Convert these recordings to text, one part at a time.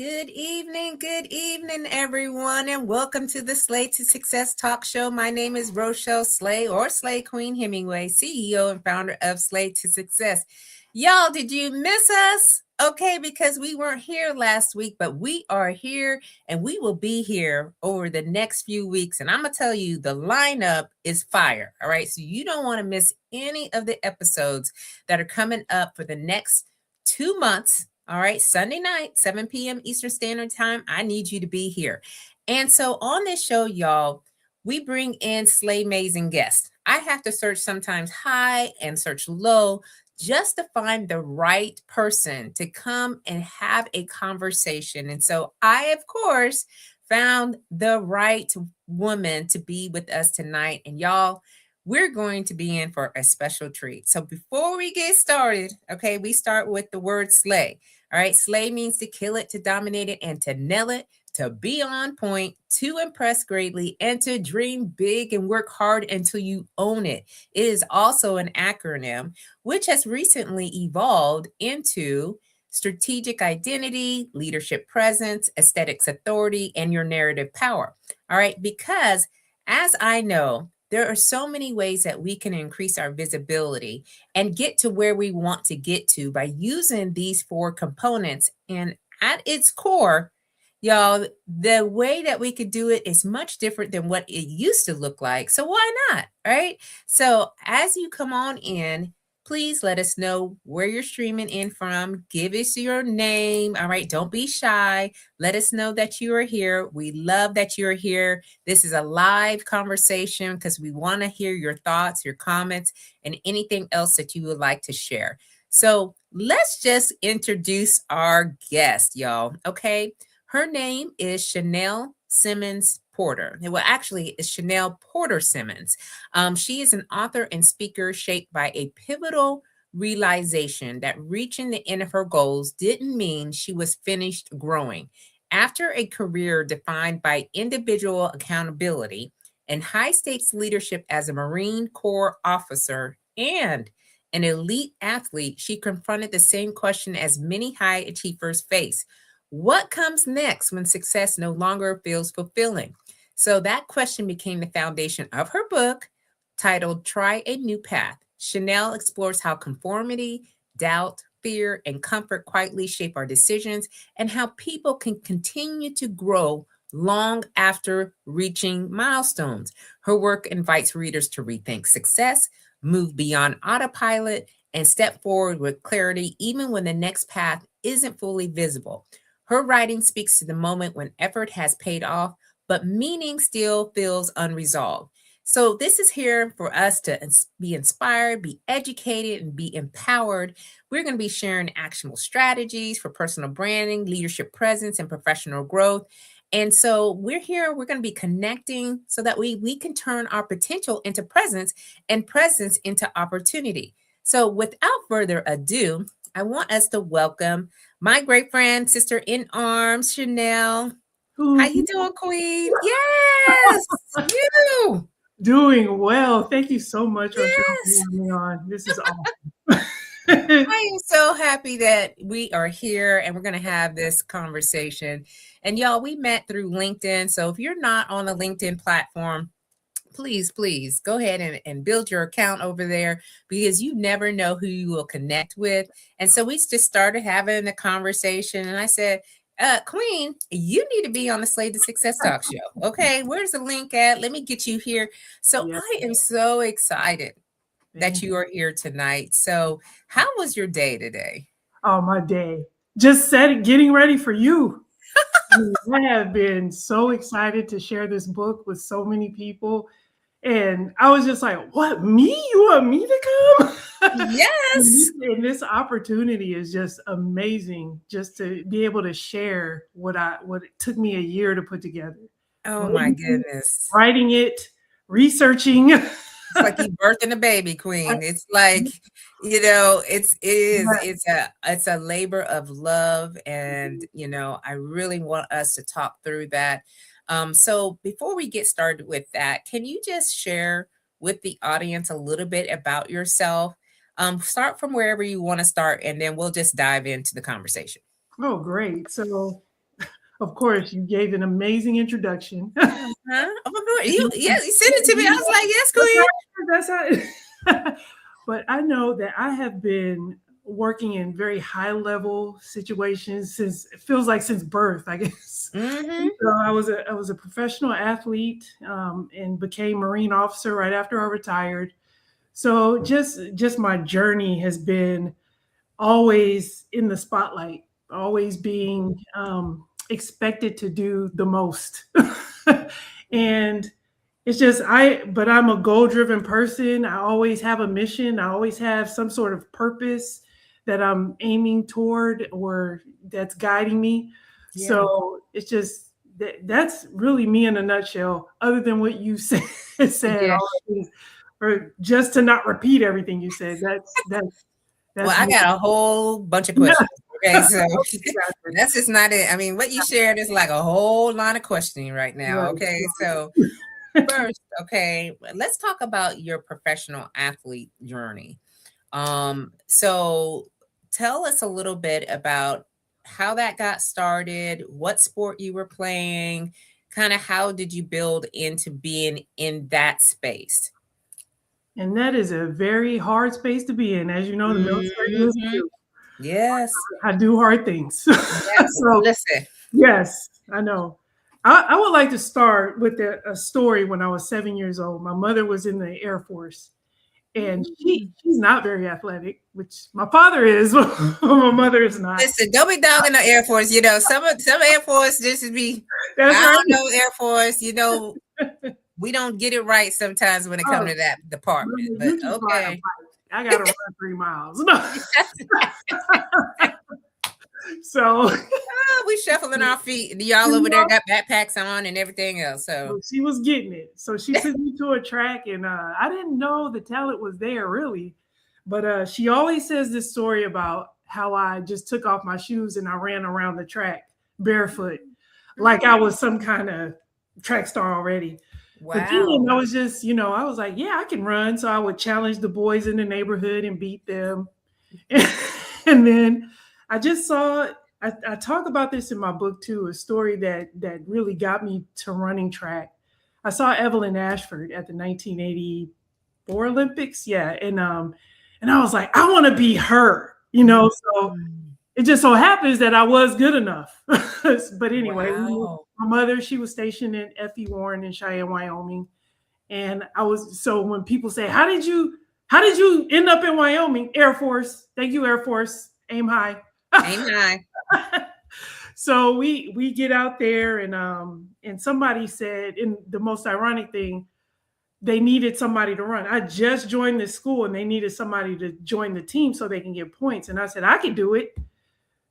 Good evening, everyone, and welcome to the Slay to Success Talk Show. My name is Rochelle Slay, or Slay Queen Hemingway, CEO and founder of Slay to Success. Y'all, did you miss us? Okay, because we weren't here last week, but we are here and we will be here over the next few weeks. And I'm going to tell you, the lineup is fire. All right, so you don't want to miss any of the episodes that are coming up for the next 2 months. All right, Sunday night, 7 p.m. Eastern Standard Time. I need you to be here. And so on this show, y'all, we bring in SLAYMAZING guests. I have to search sometimes high and search low just to find the right person to come and have a conversation. And so I, of course, found the right woman to be with us tonight. And y'all, we're going to be in for a special treat. So before we get started, okay, we start with the word slay. All right, slay means to kill it, to dominate it, and to nail it, to be on point, to impress greatly, and to dream big and work hard until you own it. It is also an acronym which has recently evolved into strategic identity, leadership presence, aesthetics authority, and your narrative power. All right, because as I know, there are so many ways that we can increase our visibility and get to where we want to get to by using these 4 components. And at its core, y'all, the way that we could do it is much different than what it used to look like. So why not? Right? So as you come on in, please let us know where you're streaming in from. Give us your name. All right. Don't be shy. Let us know that you are here. We love that you're here. This is a live conversation because we want to hear your thoughts, your comments, and anything else that you would like to share. So let's just introduce our guest, y'all. Okay. Her name is Shanelle Simmons Porter. Well, actually, it's Shanelle Porter-Simmons. She is an author and speaker shaped by a pivotal realization that reaching the end of her goals didn't mean she was finished growing. After a career defined by individual accountability and high stakes leadership as a Marine Corps officer and an elite athlete, she confronted the same question as many high achievers face. What comes next when success no longer feels fulfilling? So that question became the foundation of her book titled Try a New Path. Shanelle explores how conformity, doubt, fear, and comfort quietly shape our decisions and how people can continue to grow long after reaching milestones. Her work invites readers to rethink success, move beyond autopilot, and step forward with clarity even when the next path isn't fully visible. Her writing speaks to the moment when effort has paid off, but meaning still feels unresolved. So this is here for us to be inspired, be educated, and be empowered. We're going to be sharing actionable strategies for personal branding, leadership presence, and professional growth. And so we're here, we're going to be connecting so that we can turn our potential into presence and presence into opportunity. So without further ado, I want us to welcome my great friend, sister in arms, Shanelle. How you doing, Queen? Yes, you. Doing well. Thank you so much, Rochelle, for Yes. having me on. This is awesome. I am so happy that we are here and we're going to have this conversation. And y'all, we met through LinkedIn. So if you're not on the LinkedIn platform, please go ahead and build your account over there because you never know who you will connect with. And so we just started having a conversation and I said, Queen, you need to be on the Slay to Success Talk show. Okay, where's the link at? Let me get you here. So Yes. I am so excited that Thank you are here tonight. So how was your day today? Oh, my day. Just getting ready for you. I have been so excited to share this book with so many people. And I was just like, what, me? You want me to come? Yes. And this opportunity is just amazing just to be able to share what it took me a year to put together. Oh my goodness. Writing it, researching. It's like you birthing a baby, Queen. It's like, it's a labor of love. And, I really want us to talk through that. So before we get started with that, can you just share with the audience a little bit about yourself? Start from wherever you want to start, and then we'll just dive into the conversation. Oh, great. So Of course, you gave an amazing introduction. Uh-huh. Oh, you sent it to me. I was like, yes, queen. That's how. But I know that I have been working in very high level situations since it feels like since birth, I guess. Mm-hmm. So I was a professional athlete and became Marine officer right after I retired. So just my journey has been always in the spotlight, always being expected to do the most. And it's just but I'm a goal driven person. I always have a mission. I always have some sort of purpose that I'm aiming toward or that's guiding me. Yeah. So it's just that's really me in a nutshell, other than what you said Yeah. all the things, or just to not repeat everything you said. Well, That's I me. got a whole bunch of questions. Okay, so that's just not it. I mean, what you shared is like a whole line of questioning right now. Right. Okay, so first, okay, let's talk about your professional athlete journey. So tell us a little bit about how that got started, what sport you were playing, kind of how did you build into being in that space? And that is a very hard space to be in. As you know, the military is Mhm. too. Yes. I do hard things. Yeah. So, Listen. yes, I know. I would like to start with a story when I was 7 years old. My mother was in the Air Force, and Mm. she's not very athletic, which my father is, but my mother is not. Listen, don't be dogging the Air Force. You know, some Air Force just be. That's I right. don't know Air Force. You know, we don't get it right sometimes when it Oh, comes to that department. Mama, But you just ride a okay. bike. I gotta run 3 miles. No. So We shuffling our feet. And y'all over there got backpacks on and everything else. So she was getting it. So she sent me to a track, and I didn't know the talent was there really. But she always says this story about how I just took off my shoes and I ran around the track barefoot, like I was some kind of track star already. But then wow. I was just, I was like, yeah, I can run. So I would challenge the boys in the neighborhood and beat them. And then I just saw, I talk about this in my book too, a story that really got me to running track. I saw Evelyn Ashford at the 1984 Olympics. Yeah. And I was like, I want to be her, so Mm. it just so happens that I was good enough. But anyway, Wow. my mother, she was stationed in F.E. Warren in Cheyenne, Wyoming. And so when people say, how did you end up in Wyoming? Air Force. Thank you, Air Force. Aim high. Aim high. So we get out there and somebody said, and the most ironic thing, they needed somebody to run. I just joined this school and they needed somebody to join the team so they can get points. And I said, I can do it.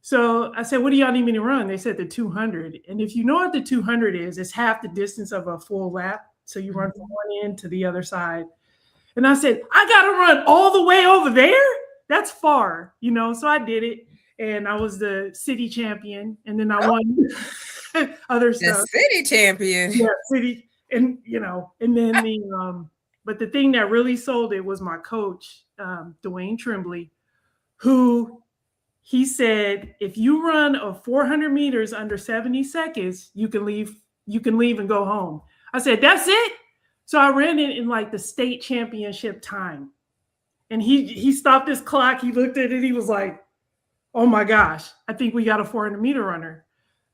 So I said, what do y'all need me to run? They said the 200. And if you know what the 200 is, it's half the distance of a full lap. So you run from one end to the other side. And I said, I got to run all the way over there? That's far, So I did it. And I was the city champion. And then I won other The stuff. city champion. Yeah, city. And, and then but the thing that really sold it was my coach, Dwayne Tremblay, who he said, if you run a 400 meters under 70 seconds, you can leave and go home. I said, that's it. So I ran it in like the state championship time. And he stopped his clock. He looked at it. He was like, oh my gosh, I think we got a 400-meter runner.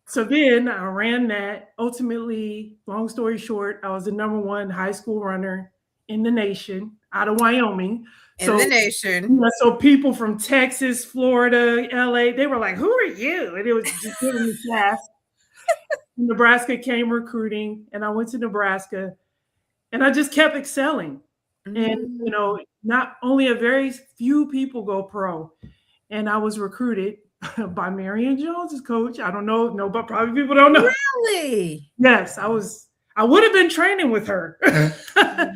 So then I ran that. Ultimately, long story short, I was the number one high school runner in the nation out of Wyoming. In the nation. So people from Texas, Florida, LA, they were like, who are you? And it was just giving me class. Nebraska came recruiting, and I went to Nebraska, and I just kept excelling. And, not only a very few people go pro. And I was recruited by Marion Jones's coach. I don't know, but probably people don't know. Really? Yes, I would have been training with her.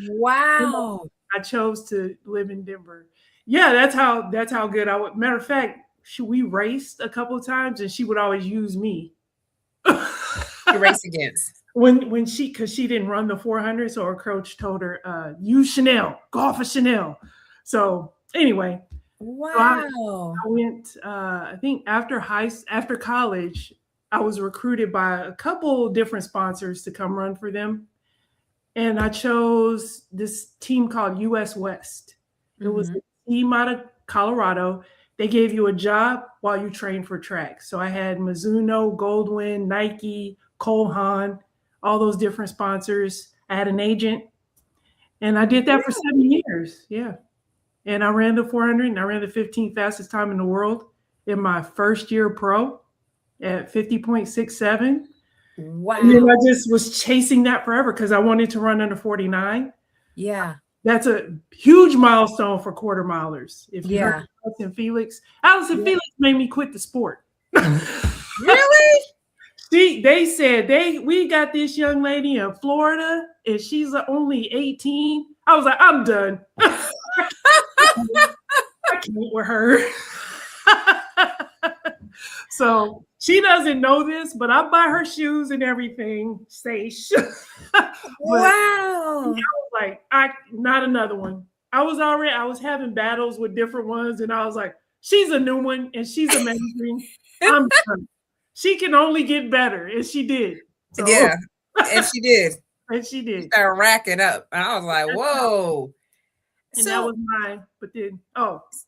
Wow. I chose to live in Denver. Yeah, that's how good I would. Matter of fact, we raced a couple of times, and she would always use me. To race against. Because she didn't run the 400, so her coach told her, use Shanelle, go off of Shanelle. So anyway, wow. I went. I think after college, I was recruited by a couple different sponsors to come run for them. And I chose this team called US West. It was Mhm. a team out of Colorado. They gave you a job while you trained for track. So I had Mizuno, Goldwyn, Nike, Cole Haan, all those different sponsors. I had an agent, and I did that for 7 years. Yeah. And I ran the 400, and I ran the 15th fastest time in the world in my first year pro at 50.67. And then Wow. I just was chasing that forever because I wanted to run under 49. Yeah. That's a huge milestone for quarter milers. If you heard Yeah. of Allison Yeah. Felix made me quit the sport. Really? They said we got this young lady in Florida and she's only 18. I was like, I'm done. I can't with her. So she doesn't know this, but I buy her shoes and everything. But Wow. like, not another one. I was having battles with different ones, and I was like, she's a new one, and she's amazing. I'm done. She can only get better, and she did. So Yeah. And she did. and she She did. started racking up. And I was like, whoa. And that was So mine. But then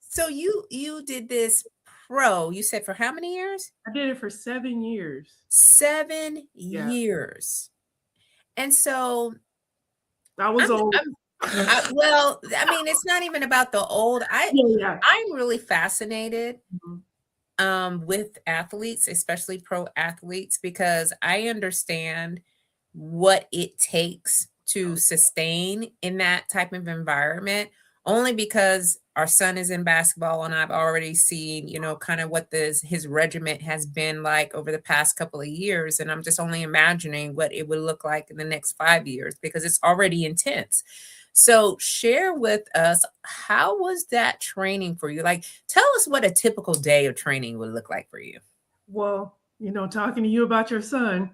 so you did this pro, you said for how many years? I did it for 7 years. 7 Yeah. years. And so I was old. well, I mean, it's not even about the old. Yeah. I'm really fascinated Mhm. with athletes, especially pro athletes, because I understand what it takes to sustain in that type of environment, only because our son is in basketball and I've already seen, kind of what his regiment has been like over the past couple of years. And I'm just only imagining what it would look like in the next 5 years because it's already intense. So share with us, how was that training for you? Like, tell us what a typical day of training would look like for you. Well, talking to you about your son,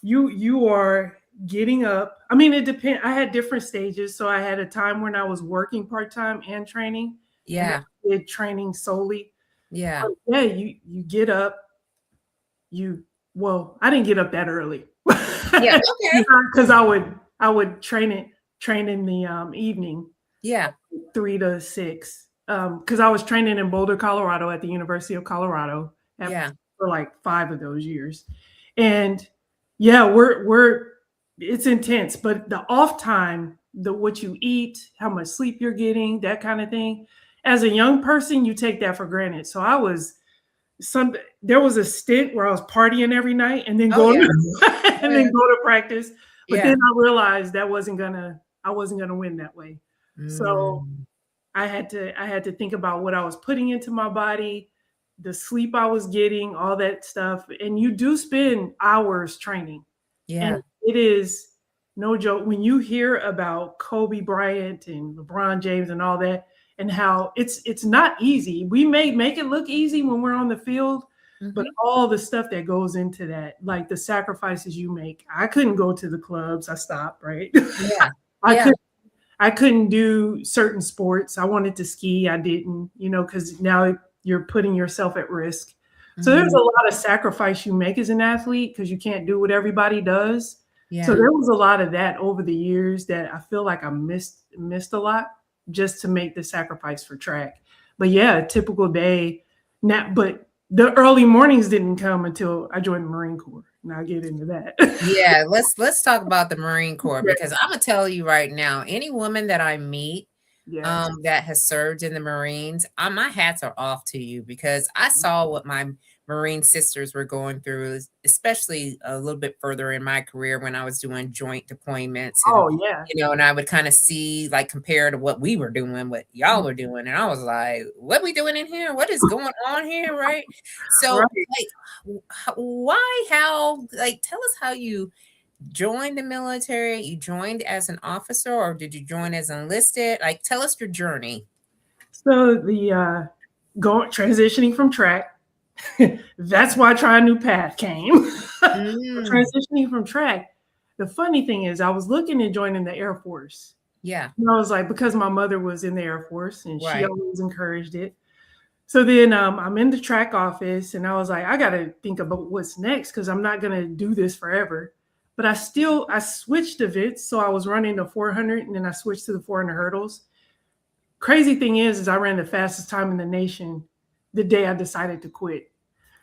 you are getting up. I mean, it depends. I had different stages. So I had a time when I was working part-time and training. And Yeah. I did training solely. Yeah. Yeah, you get up. I didn't get up that early. Yeah. Okay. Because I would train in the evening, Yeah. 3 to 6. Because I was training in Boulder, Colorado at the University of Colorado Yeah. for like 5 of those years. And yeah, it's intense, but the off time, what you eat, how much sleep you're getting, that kind of thing. As a young person, you take that for granted. So there was a stint where I was partying every night and then Oh, go yeah. and then go to practice. But Yeah. then I realized I wasn't gonna win that way. So Mm. I had to think about what I was putting into my body, the sleep I was getting, all that stuff. And you do spend hours training. Yeah. And it is no joke when you hear about Kobe Bryant and LeBron James and all that, and how it's not easy. We may make it look easy when we're on the field, but Mhm. all the stuff that goes into that, like the sacrifices you make. I couldn't go to the clubs. I stopped, right? Yeah. I Yeah. couldn't I couldn't do certain sports. I wanted to ski. I didn't, because now you're putting yourself at risk. So there's a Mhm. lot of sacrifice you make as an athlete because you can't do what everybody does. So Yeah. there was a lot of that over the years that I feel like I missed a lot just to make the sacrifice for track. But yeah, a typical day. But the early mornings didn't come until I joined the Marine Corps. And I'll get into that. Yeah, let's talk about the Marine Corps because I'm gonna tell you right now, any woman that I meet Yes. that has served in the Marines, my hats are off to you because I saw what my Marine sisters were going through, especially a little bit further in my career when I was doing joint deployments and Oh yeah. and I would kind of see like compare to what we were doing, what y'all were doing, and I was like, what we doing in here? What is going on here, right? So Right. like why, how, like tell us how you joined the military. You joined as an officer or did you join as enlisted? Like tell us your journey. So the transitioning from track, that's why Try a New Path came. Mm, Transitioning from track. The funny thing is I was looking at joining the Air Force. yeah, And I was like, because my mother was in the Air Force and she right. always encouraged it. So then I'm in the track office and I was like, I got to think about what's next because I'm not going to do this forever. But I switched events. So I was running the 400 and then I switched to the 400 hurdles. Crazy thing is I ran the fastest time in the nation the day I decided to quit.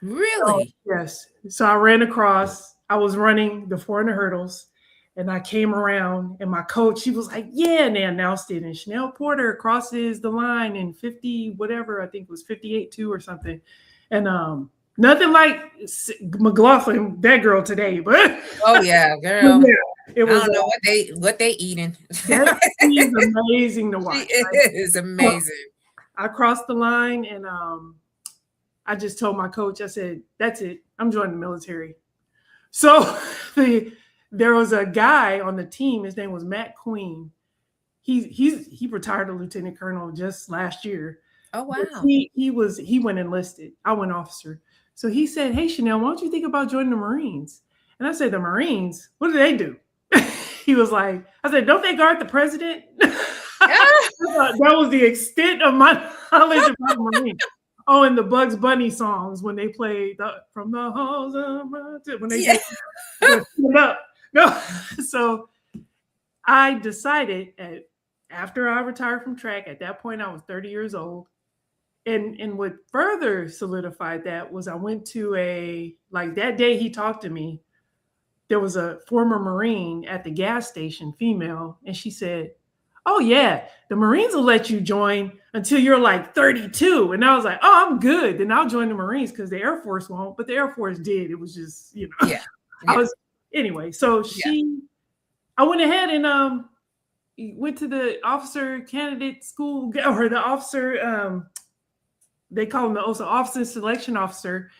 Really? Yes. So I ran across, I was running the 400 hurdles and I came around and my coach, she was like, yeah, and they announced it. And Shanelle Porter crosses the line in 50, whatever, I think it was 58.2 or something. And nothing like McLaughlin, that girl today, but Oh yeah, girl. yeah, it was I don't know what they eating. that is amazing to watch. She Like, is amazing. I crossed the line and I just told my coach, I said, that's it. I'm joining the military. So there was a guy on the team. His name was Matt Queen. He retired a lieutenant colonel just last year. Oh wow. He went enlisted. I went officer. So he said, hey, Shanelle, why don't you think about joining the Marines? And I said, the Marines? What do they do? He was like, I said, don't they guard the president? That was the extent of my knowledge about the Marines. Oh, and the Bugs Bunny songs when they play from the halls of when they no. So I decided after I retired from track, at that point I was 30 years old. And what further solidified that was I went to that day he talked to me, there was a former Marine at the gas station, female, and she said, oh yeah, the Marines will let you join until you're like 32. And I was like, oh, I'm good. Then I'll join the Marines because the Air Force won't, but the Air Force did. It was just, Yeah. Anyway. So I went ahead and went to the officer candidate school, or the officer, they call him the officer selection officer.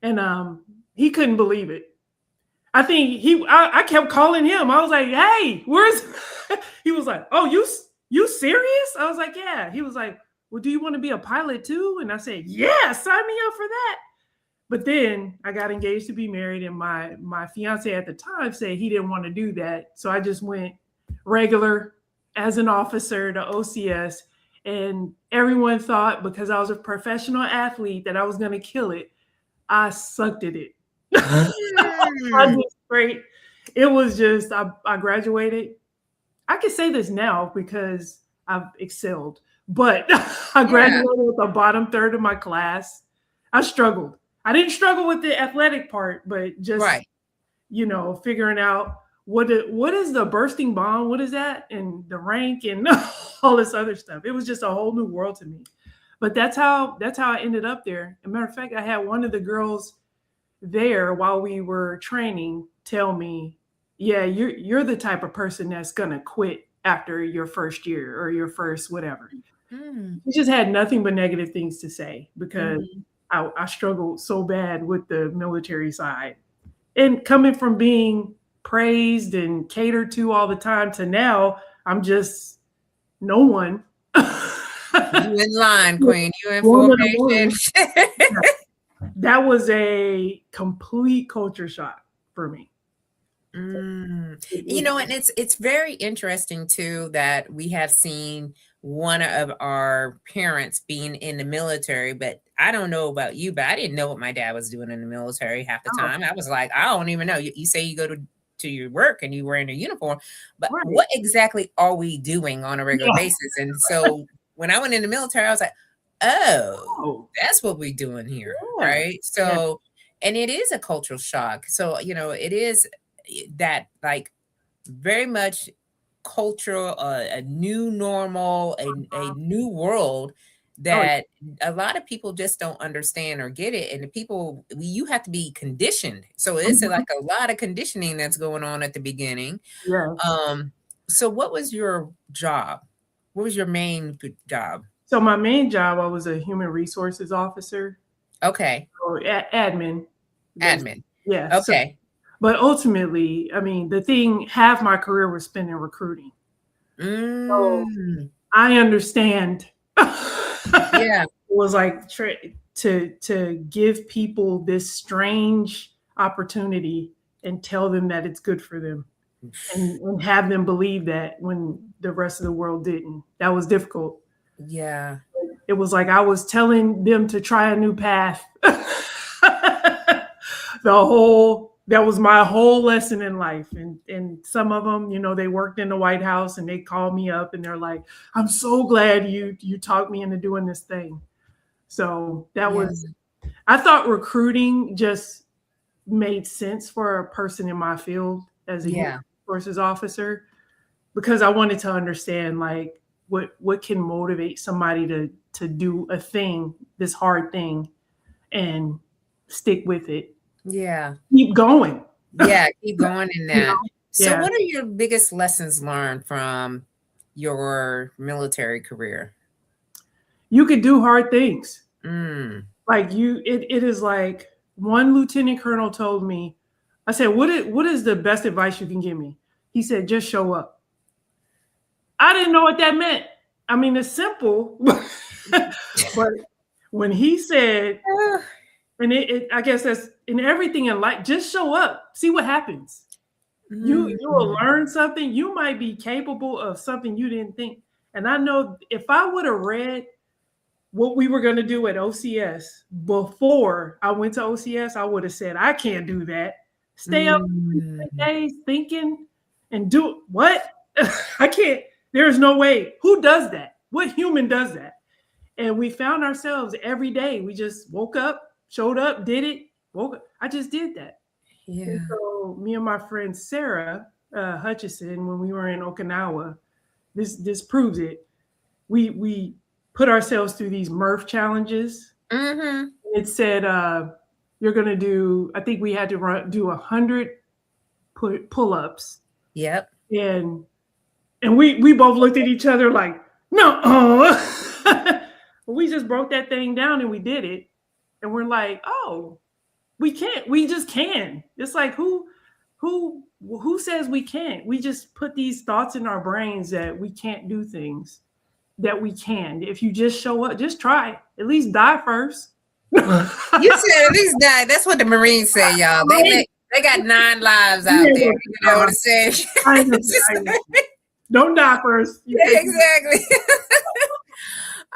And he couldn't believe it. I think I kept calling him. I was like, hey, where's, he was like, oh, you serious? I was like, yeah. He was like, well, do you want to be a pilot too? And I said, yeah, sign me up for that. But then I got engaged to be married, and my fiance at the time said he didn't want to do that. So I just went regular as an officer to OCS, and everyone thought because I was a professional athlete that I was going to kill it. I sucked at it. I did great. It was just, I graduated. I can say this now because I've excelled, but I graduated with the bottom third of my class. I struggled. I didn't struggle with the athletic part, but just, figuring out what is the bursting bomb? What is that? And the rank and all this other stuff. It was just a whole new world to me. But that's how I ended up there. As a matter of fact, I had one of the girls there while we were training tell me, yeah, you're the type of person that's gonna quit after your first year or your first whatever. She just had nothing but negative things to say because I struggled so bad with the military side. And coming from being praised and catered to all the time to now, I'm just no one. You in line, Queen. You in formation. That was a complete culture shock for me. And it's very interesting too that we have seen one of our parents being in the military, but I don't know about you, but I didn't know what my dad was doing in the military half the time. I was like, I don't even know. You say you go to your work and you wear in a uniform, but what exactly are we doing on a regular basis? And so when I went in the military, I was like, oh, that's what we're doing here. Right. So, and it is a cultural shock. So, it is that like very much cultural, a new normal, a new world that a lot of people just don't understand or get it. And the people, you have to be conditioned. So it's like a lot of conditioning that's going on at the beginning. So what was your job? What was your main job? So my main job, I was a human resources officer. Okay. Or admin. Admin. Yeah. Okay. But ultimately, I mean, half my career was spent in recruiting. So I understand. Yeah. It was like to give people this strange opportunity and tell them that it's good for them and have them believe that when the rest of the world didn't. That was difficult. Yeah. it was like I was telling them to try a new path. That was my whole lesson in life. And some of them, they worked in the White House and they called me up and they're like, I'm so glad you talked me into doing this thing. So that was, I thought recruiting just made sense for a person in my field as a human resources officer, because I wanted to understand like what can motivate somebody to do a thing, this hard thing, and stick with it. Yeah. Keep going. Yeah, keep going in that. So Yeah. what are your biggest lessons learned from your military career? You could do hard things. Mm. Like it is like one lieutenant colonel told me, I said, what is the best advice you can give me? He said, just show up. I didn't know what that meant. I mean, it's simple, but when he said, and I guess that's in everything in life, just show up, see what happens. You will learn something. You might be capable of something you didn't think. And I know if I would have read what we were going to do at OCS before I went to OCS, I would have said, I can't do that. Stay up 3 days thinking and do what? I can't. There's no way. Who does that? What human does that? And we found ourselves every day. We just woke up, showed up, did it, woke up. I just did that. Yeah. And so me and my friend Sarah Hutchison, when we were in Okinawa, this proves it. We put ourselves through these Murph challenges. Mm-hmm. It said you're going to do, I think we had to do 100 pull-ups. Yep. And we both looked at each other like, no. We just broke that thing down and we did it. And we're like, oh, we can't. We just can. It's like who says we can't? We just put these thoughts in our brains that we can't do things that we can. If you just show up, just try. At least die first. You said at least die. That's what the Marines say, y'all. They got 9 lives out there. You know what I'm saying? Don't die first. Yeah, exactly.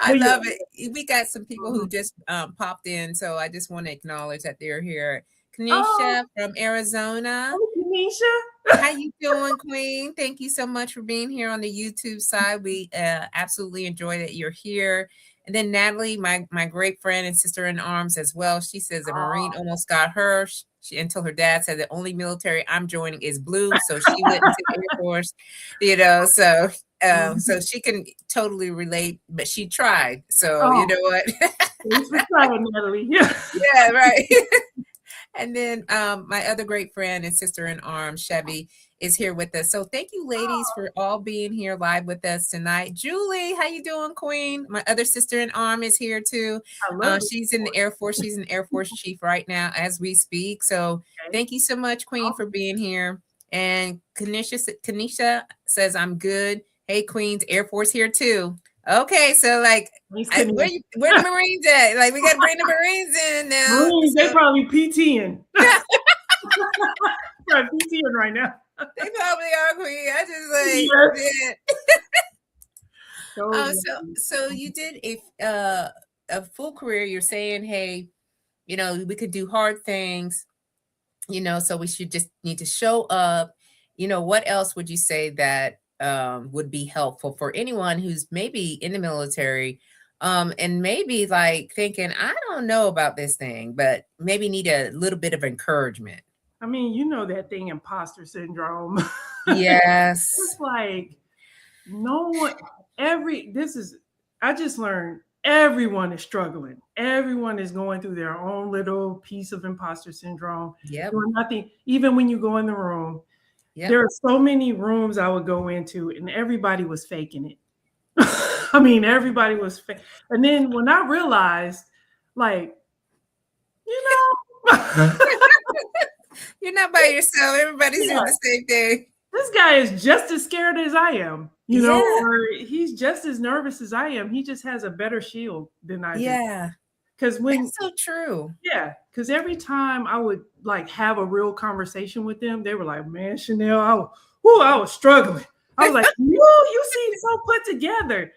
I love it. We got some people who just popped in, so I just want to acknowledge that they're here. Kanisha from Arizona. Oh, Kanisha. How you doing, Queen? Thank you so much for being here on the YouTube side. We absolutely enjoy that you're here. And then Natalie, my great friend and sister in arms as well. She says a Marine almost got her. Until her dad said the only military I'm joining is blue, so she went into the Air Force. So she can totally relate, but she tried. So you know what? Thanks for trying, Natalie. Yeah, right. And then my other great friend and sister in arms, Chevy, is here with us. So thank you, ladies, for all being here live with us tonight. Julie, how you doing, Queen? My other sister in arm is here too. She's in the Air Force. She's an Air Force chief right now as we speak. So thank you so much, Queen, for being here. And Kanisha says, I'm good. Hey, Queens, Air Force here too. Okay, so like, where the Marines at? Like, we got to bring the Marines in now. Marines, they probably PTing. Probably PTing right now. They probably are, Queen. I just like, so you did a full career. You're saying, hey, we could do hard things, so we should just need to show up. What else would you say that would be helpful for anyone who's maybe in the military and maybe like thinking, I don't know about this thing, but maybe need a little bit of encouragement? I mean, that thing, imposter syndrome. Yes. It's like I just learned everyone is struggling. Everyone is going through their own little piece of imposter syndrome. Yeah. Nothing, even when you go in the room. Yep. There are so many rooms I would go into and everybody was faking it. I mean, everybody was fake. And then when I realized, like, you're not by yourself. Everybody's doing the same thing. This guy is just as scared as I am, or he's just as nervous as I am. He just has a better shield than I do. Yeah. Because that's so true. Yeah. Because every time I would like have a real conversation with them, they were like, man, Shanelle, I was struggling. I was like, you seem so put together.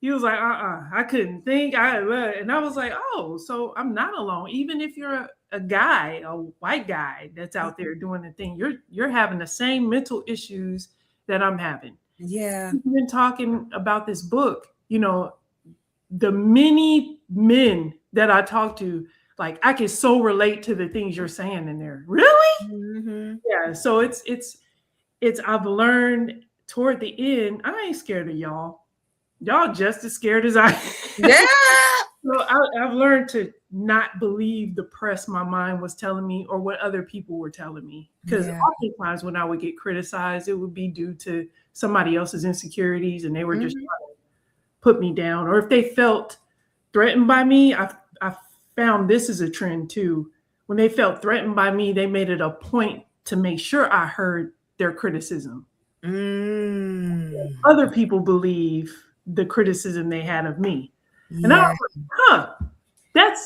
He was like, I couldn't think. And I was like, oh, so I'm not alone. Even if you're a guy, a white guy that's out there doing the thing, you're having the same mental issues that I'm having. Yeah. We've been talking about this book, the many men that I talk to, like I can so relate to the things you're saying in there. Really? Mm-hmm. Yeah. So it's I've learned toward the end, I ain't scared of y'all. Y'all just as scared as I am. Yeah. So I've learned to not believe the press my mind was telling me or what other people were telling me. Because oftentimes when I would get criticized, it would be due to somebody else's insecurities and they were just trying to put me down. Or if they felt threatened by me, I found this is a trend too. When they felt threatened by me, they made it a point to make sure I heard their criticism. Other people believe the criticism they had of me. And I was like,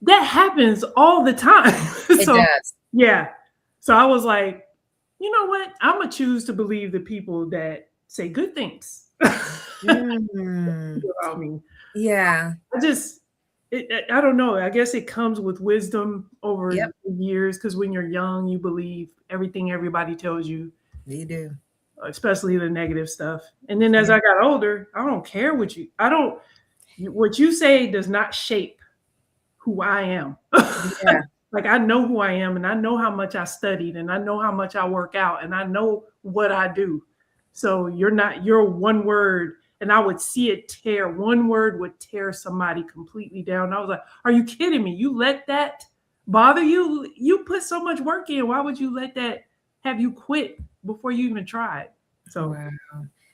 that happens all the time. It does. Yeah. So I was like, you know what? I'm going to choose to believe the people that say good things about me. Yeah. I don't know. I guess it comes with wisdom over the years, because when you're young, you believe everything everybody tells you. You do. Especially the negative stuff. And then as I got older, I don't care what you say does not shape who I am. Yeah. Like I know who I am, and I know how much I studied, and I know how much I work out, and I know what I do. So you're one word, and I would see it one word would tear somebody completely down. I was like, are you kidding me? You let that bother you? You put so much work in. Why would you let that have you quit before you even tried? So wow.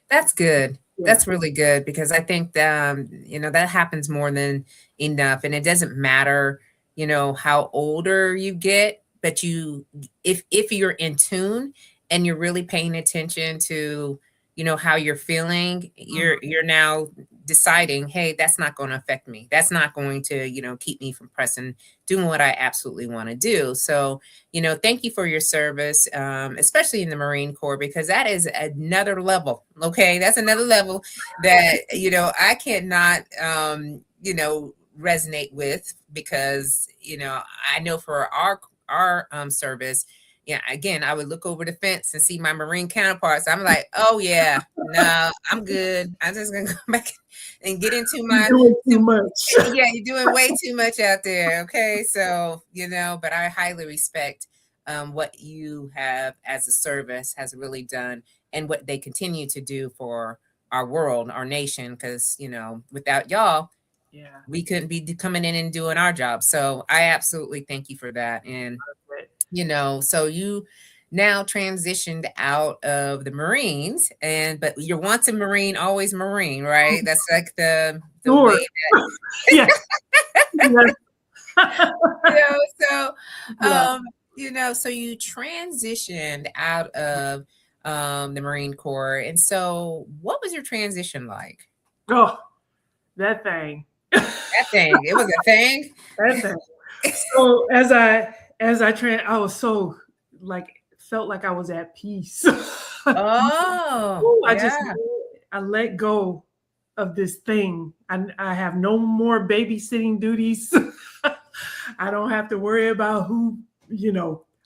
That's good. Yeah. That's really good, because I think that happens more than enough, and it doesn't matter, how older you get, but if you're in tune and you're really paying attention to, how you're feeling, you're now deciding, hey, that's not going to affect me. That's not going to, keep me from doing what I absolutely want to do. So, thank you for your service, especially in the Marine Corps, because that is another level. Okay. That's another level that, I cannot, resonate with, because, I know for our service, yeah, again, I would look over the fence and see my Marine counterparts. I'm like, oh yeah, no, I'm good. I'm just gonna go back and get into my too much. Yeah, you're doing way too much out there. Okay, so but I highly respect what you have as a service has really done, and what they continue to do for our world, our nation, because without y'all, we couldn't be coming in and doing our job. So I absolutely thank you for that. And so you now transitioned out of the Marines, but you're once a Marine, always Marine, right? That's like the way that so you transitioned out of the Marine Corps. And so what was your transition like? Oh, that thing. That thing. It was a thing. That thing. So I was so felt like I was at peace. I let go of this thing. I have no more babysitting duties. I don't have to worry about who,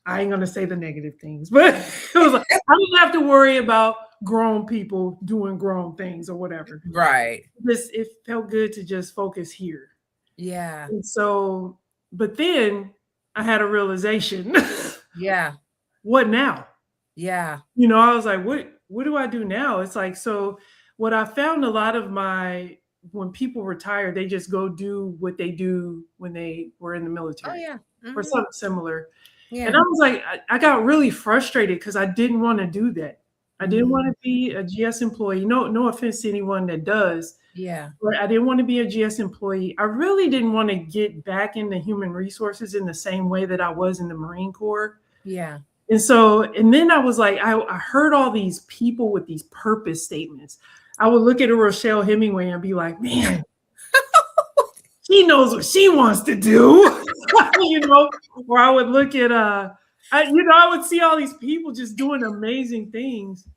I ain't gonna say the negative things, but it was like, I don't have to worry about grown people doing grown things or whatever. Right. It felt good to just focus here. Yeah. And so, but then I had a realization. Yeah. What now? Yeah. I was like, what do I do now? It's like, so what I found a lot of when people retire, they just go do what they do when they were in the military. Oh, yeah. Mm-hmm. Or something similar. Yeah. And I was like, I got really frustrated because I didn't want to do that. I didn't want to be a GS employee. No offense to anyone that does. Yeah. But I didn't want to be a GS employee. I really didn't want to get back into human resources in the same way that I was in the Marine Corps. Yeah. And then I was like, I heard all these people with these purpose statements. I would look at a Rochelle Hemingway and be like, man, she knows what she wants to do. Or I would look at I would see all these people just doing amazing things.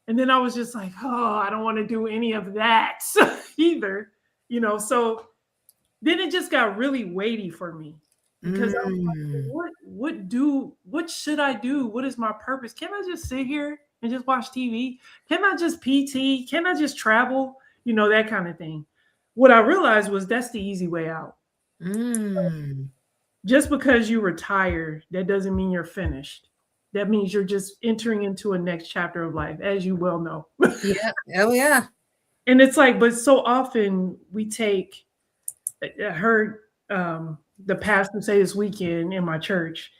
And then I was just like, oh, I don't want to do any of that either. So then it just got really weighty for me because I was Mm. like, what should I do? What is my purpose? Can I just sit here and just watch TV? Can I just PT? Can I just travel? That kind of thing. What I realized was that's the easy way out. Mm. Just because you retire, that doesn't mean you're finished. That means you're just entering into a next chapter of life, as you well know. Yeah. Oh, yeah. And it's like, but so often we take, I heard the pastor say this weekend in my church,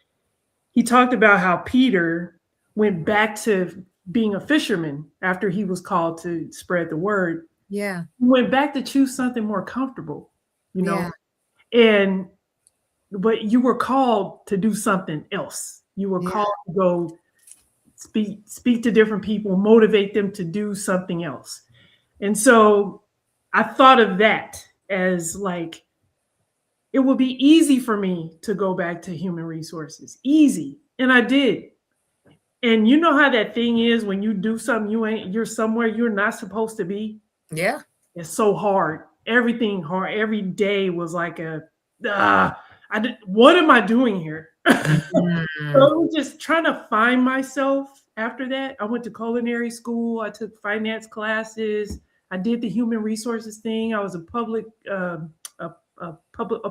he talked about how Peter went back to being a fisherman after he was called to spread the word. Yeah. He went back to choose something more comfortable, Yeah. But you were called to do something else. You were Yeah. called to go speak to different people, motivate them to do something else. And so I thought of that as like, it would be easy for me to go back to human resources. Easy. And I did. And you know how that thing is when you do something you're somewhere you're not supposed to be? Yeah. It's so hard. Everything hard. Every day was like what am I doing here? So I was just trying to find myself after that. I went to culinary school. I took finance classes. I did the human resources thing. I was a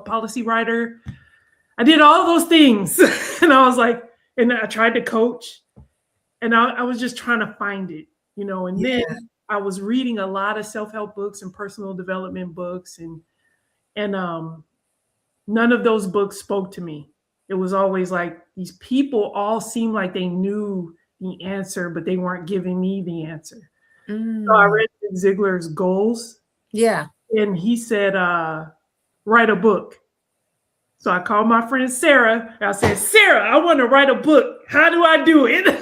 policy writer. I did all those things. And I was like, and I tried to coach. And I was just trying to find it, and Yeah. then I was reading a lot of self-help books and personal development books. And none of those books spoke to me. It was always like these people all seemed like they knew the answer, but they weren't giving me the answer. So I read Zig Ziglar's Goals. Yeah. And he said, write a book. So I called my friend Sarah. And I said, Sarah, I want to write a book. How do I do it?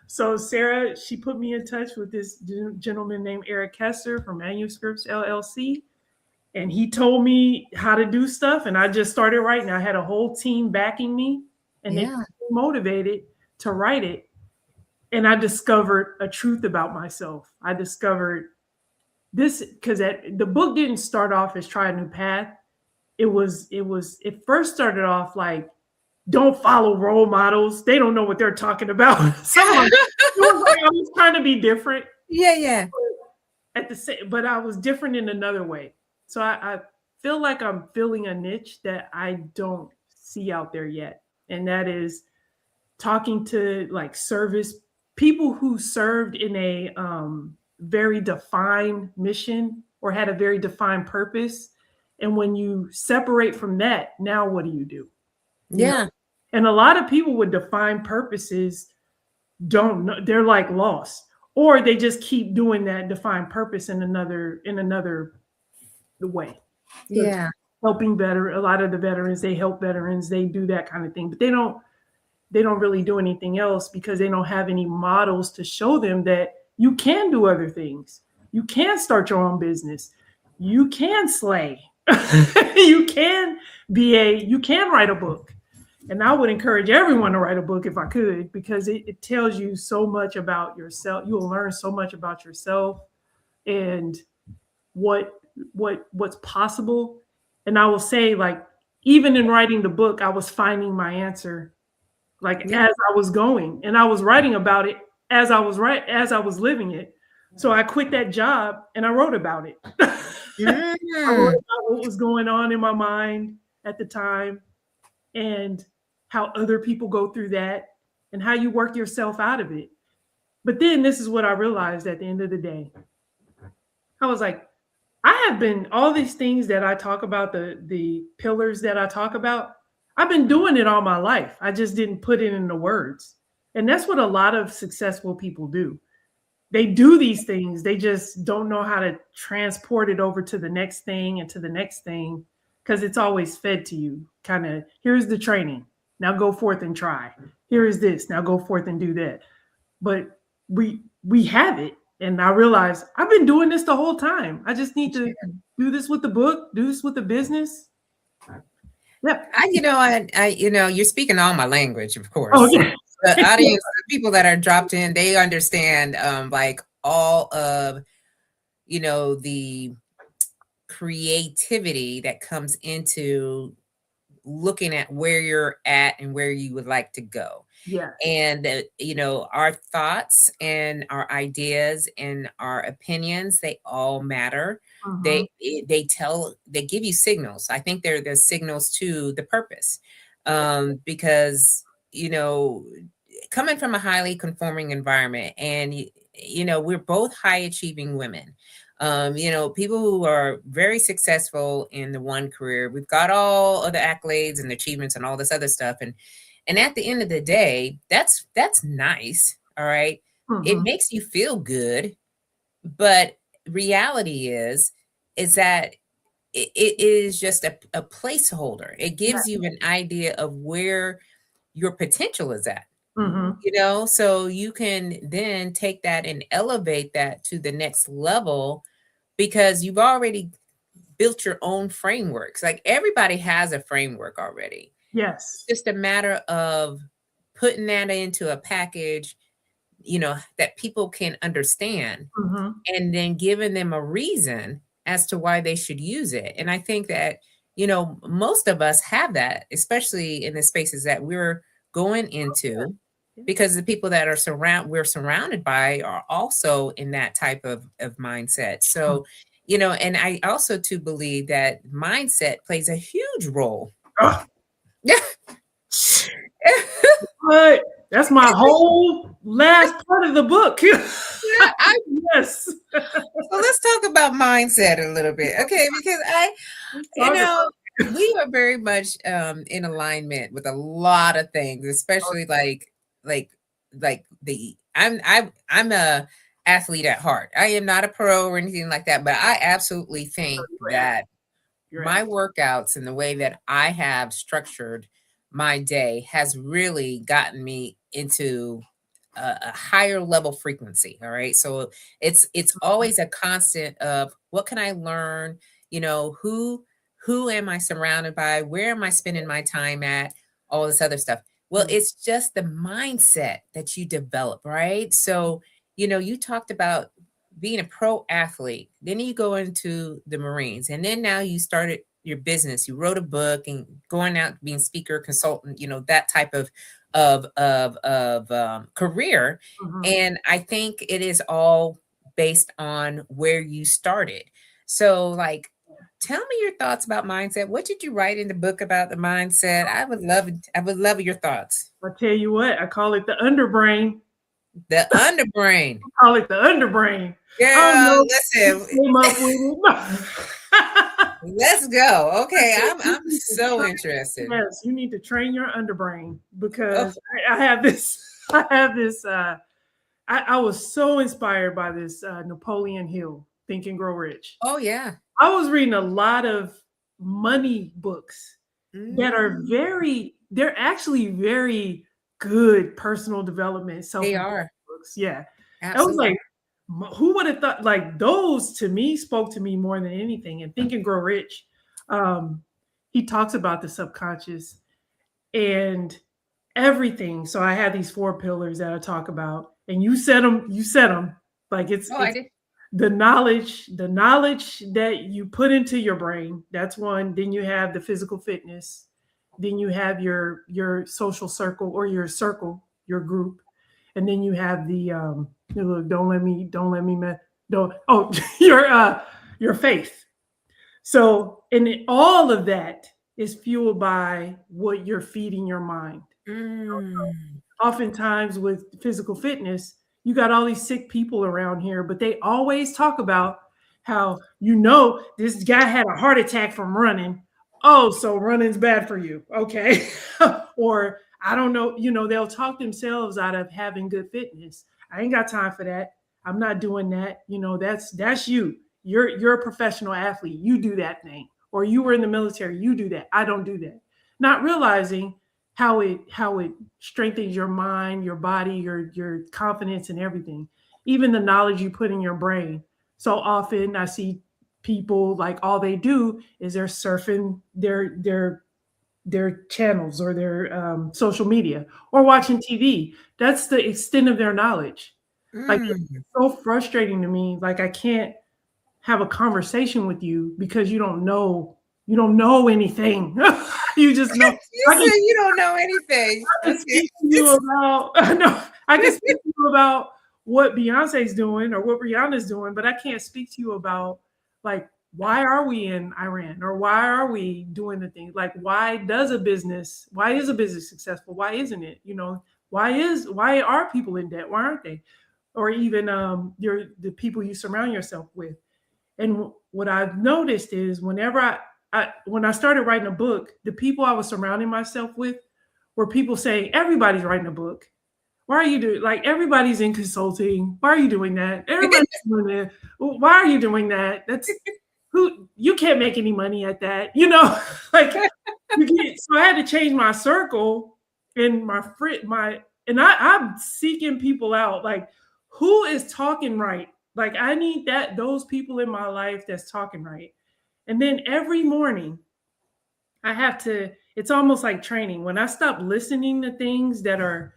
So Sarah, she put me in touch with this gentleman named Eric Kessler from Manuscripts LLC. And he told me how to do stuff. And I just started writing. I had a whole team backing me. And they were motivated to write it. And I discovered a truth about myself. I discovered this because the book didn't start off as Try a New Path. It first started off like, don't follow role models. They don't know what they're talking about. I was trying to be different. Yeah. But I was different in another way. So I feel like I'm filling a niche that I don't see out there yet. And that is talking to like service people who served in a very defined mission or had a very defined purpose. And when you separate from that, now what do you do? Yeah. And a lot of people with defined purposes don't know, they're like lost, or they just keep doing that defined purpose in another way. Yeah. Helping a lot of the veterans, they help veterans, they do that kind of thing, but they don't really do anything else because they don't have any models to show them that you can do other things. You can start your own business. You can slay. You can write a book. And I would encourage everyone to write a book if I could, because it tells you so much about yourself. You will learn so much about yourself and what's possible. And I will say, like, even in writing the book, I was finding my answer, as I was going, and I was writing about it as I was living it. So I quit that job and I wrote about it. I wrote about what was going on in my mind at the time and how other people go through that and how you work yourself out of it. But then this is what I realized at the end of the day. I was like, I have been, all these things that I talk about, the pillars that I talk about, I've been doing it all my life. I just didn't put it into words. And that's what a lot of successful people do. They do these things. They just don't know how to transport it over to the next thing and to the next thing, because it's always fed to you. Kind of, here's the training. Now go forth and try. Here is this. Now go forth and do that. But we have it. And I realized I've been doing this the whole time. I just need to do this with the book, do this with the business. Yep. I you're speaking all my language, of course. Oh, yeah. the audience, the people that are dropped in, they understand like all of, the creativity that comes into looking at where you're at and where you would like to go. Yes. And our thoughts and our ideas and our opinions, they all matter. Mhm. They give you signals. I think they're the signals to the purpose. Because coming from a highly conforming environment, and we're both high achieving women. People who are very successful in the one career, we've got all of the accolades and achievements and all this other stuff. And at the end of the day, that's nice. All right. It Mhm. makes you feel good. But reality is that it is just a placeholder. It Yeah. gives you an idea of where your potential is at. Mhm. So you can then take that and elevate that to the next level, because you've already built your own frameworks. Like, everybody has a framework already. Yes. It's just a matter of putting that into a package, that people can understand, Mhm. and then giving them a reason as to why they should use it. And I think that, most of us have that, especially in the spaces that we're going into, Yeah. because the people that we're surrounded by are also in that type of mindset. So, and I also too believe that mindset plays a huge role. Ugh. Yeah. But that's my whole last part of the book. I Yes. So let's talk about mindset a little bit. Okay, because Let's you talk know, about we are very much in alignment with a lot of things, especially like the I'm a athlete at heart. I am not a pro or anything like that, but I absolutely think that your my ass. workouts and the way that I have structured my day has really gotten me into a higher level frequency. All right. So it's always a constant of, what can I learn? Who am I surrounded by? Where am I spending my time at? All this other stuff. Well, Mhm. it's just the mindset that you develop, right? So, you talked about being a pro athlete, then you go into the Marines, and then now you started your business. You wrote a book and going out being speaker, consultant, that type of career. Mhm. And I think it is all based on where you started. So, like, tell me your thoughts about mindset. What did you write in the book about the mindset? I would love your thoughts. I tell you what, I call it the underbrain. The underbrain. I call it the underbrain. I don't Girl, know who listen, came up with it. let's go. Okay, You I'm need to so train, interested. yes, you need to train your underbrain Oh, because I have this. I have this. I was so inspired by this Napoleon Hill, Think and Grow Rich. oh yeah. I was reading a lot of money books that are Mm, they're actually very good personal development, they self-improvement are. books. Yeah. I was Absolutely. like, who would have thought like those to me spoke to me more than anything. And Think and Grow Rich, um, he talks about the subconscious and everything. So I had these four pillars that I talk about, and you said them like Oh, I it's did. the knowledge that you put into your brain. That's one. Then you have the physical fitness. Then you have your social circle or your circle, your group, and then you have the don't let me don't oh your faith. So and all of that is fueled by what you're feeding your mind. Mm. Oftentimes with physical fitness, you got all these sick people around here, but they always talk about how this guy had a heart attack from running. Oh, so running's bad for you. Okay. Or I don't know, they'll talk themselves out of having good fitness. I ain't got time for that. I'm not doing that. That's you. You're a professional athlete. You do that thing. Or you were in the military, you do that. I don't do that. Not realizing how it strengthens your mind, your body, your confidence and everything. Even the knowledge you put in your brain. So often I see people like all they do is they're surfing their their channels or their social media or watching TV. That's the extent of their knowledge. Like Mm. it's so frustrating to me. Like I can't have a conversation with you because you don't know anything. You just know You I can said you don't know anything. I can Okay. speak to you about no, I can speak to you about what Beyonce's doing or what Rihanna's doing, but I can't speak to you about like why are we in Iran or why are we doing the things like why is a business successful? Why isn't it? Why are people in debt? Why aren't they? Or even the people you surround yourself with. And what I've noticed is whenever when I started writing a book, the people I was surrounding myself with were people saying, everybody's writing a book. Why are you doing like everybody's in consulting? Why are you doing that? Everybody's doing it. Why are you doing that? That's who you can't make any money at that. Like so I had to change my circle and I'm seeking people out. Like who is talking right? Like I need those people in my life that's talking right. And then every morning I have to, it's almost like training. When I stop listening to things that are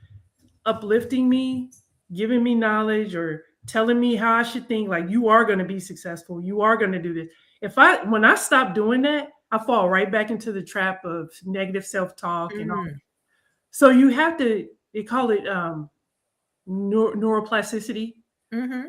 uplifting me, giving me knowledge, or telling me how I should think, like you are going to be successful, you are going to do this. When I stop doing that, I fall right back into the trap of negative self-talk and all. Mm. So you have to, they call it neuroplasticity. Mm-hmm.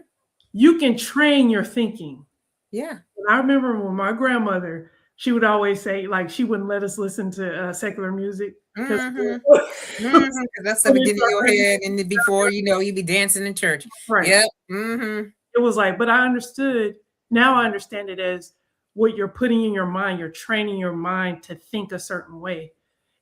You can train your thinking. Yeah. And I remember when my grandmother, she would always say, like, she wouldn't let us listen to secular music because Mm-hmm. Mm-hmm. That stuff would get in your head, and then before you know, you be dancing in church. right. Yep. Mm-hmm. It was like, but I understood. Now I understand it as what you're putting in your mind. You're training your mind to think a certain way.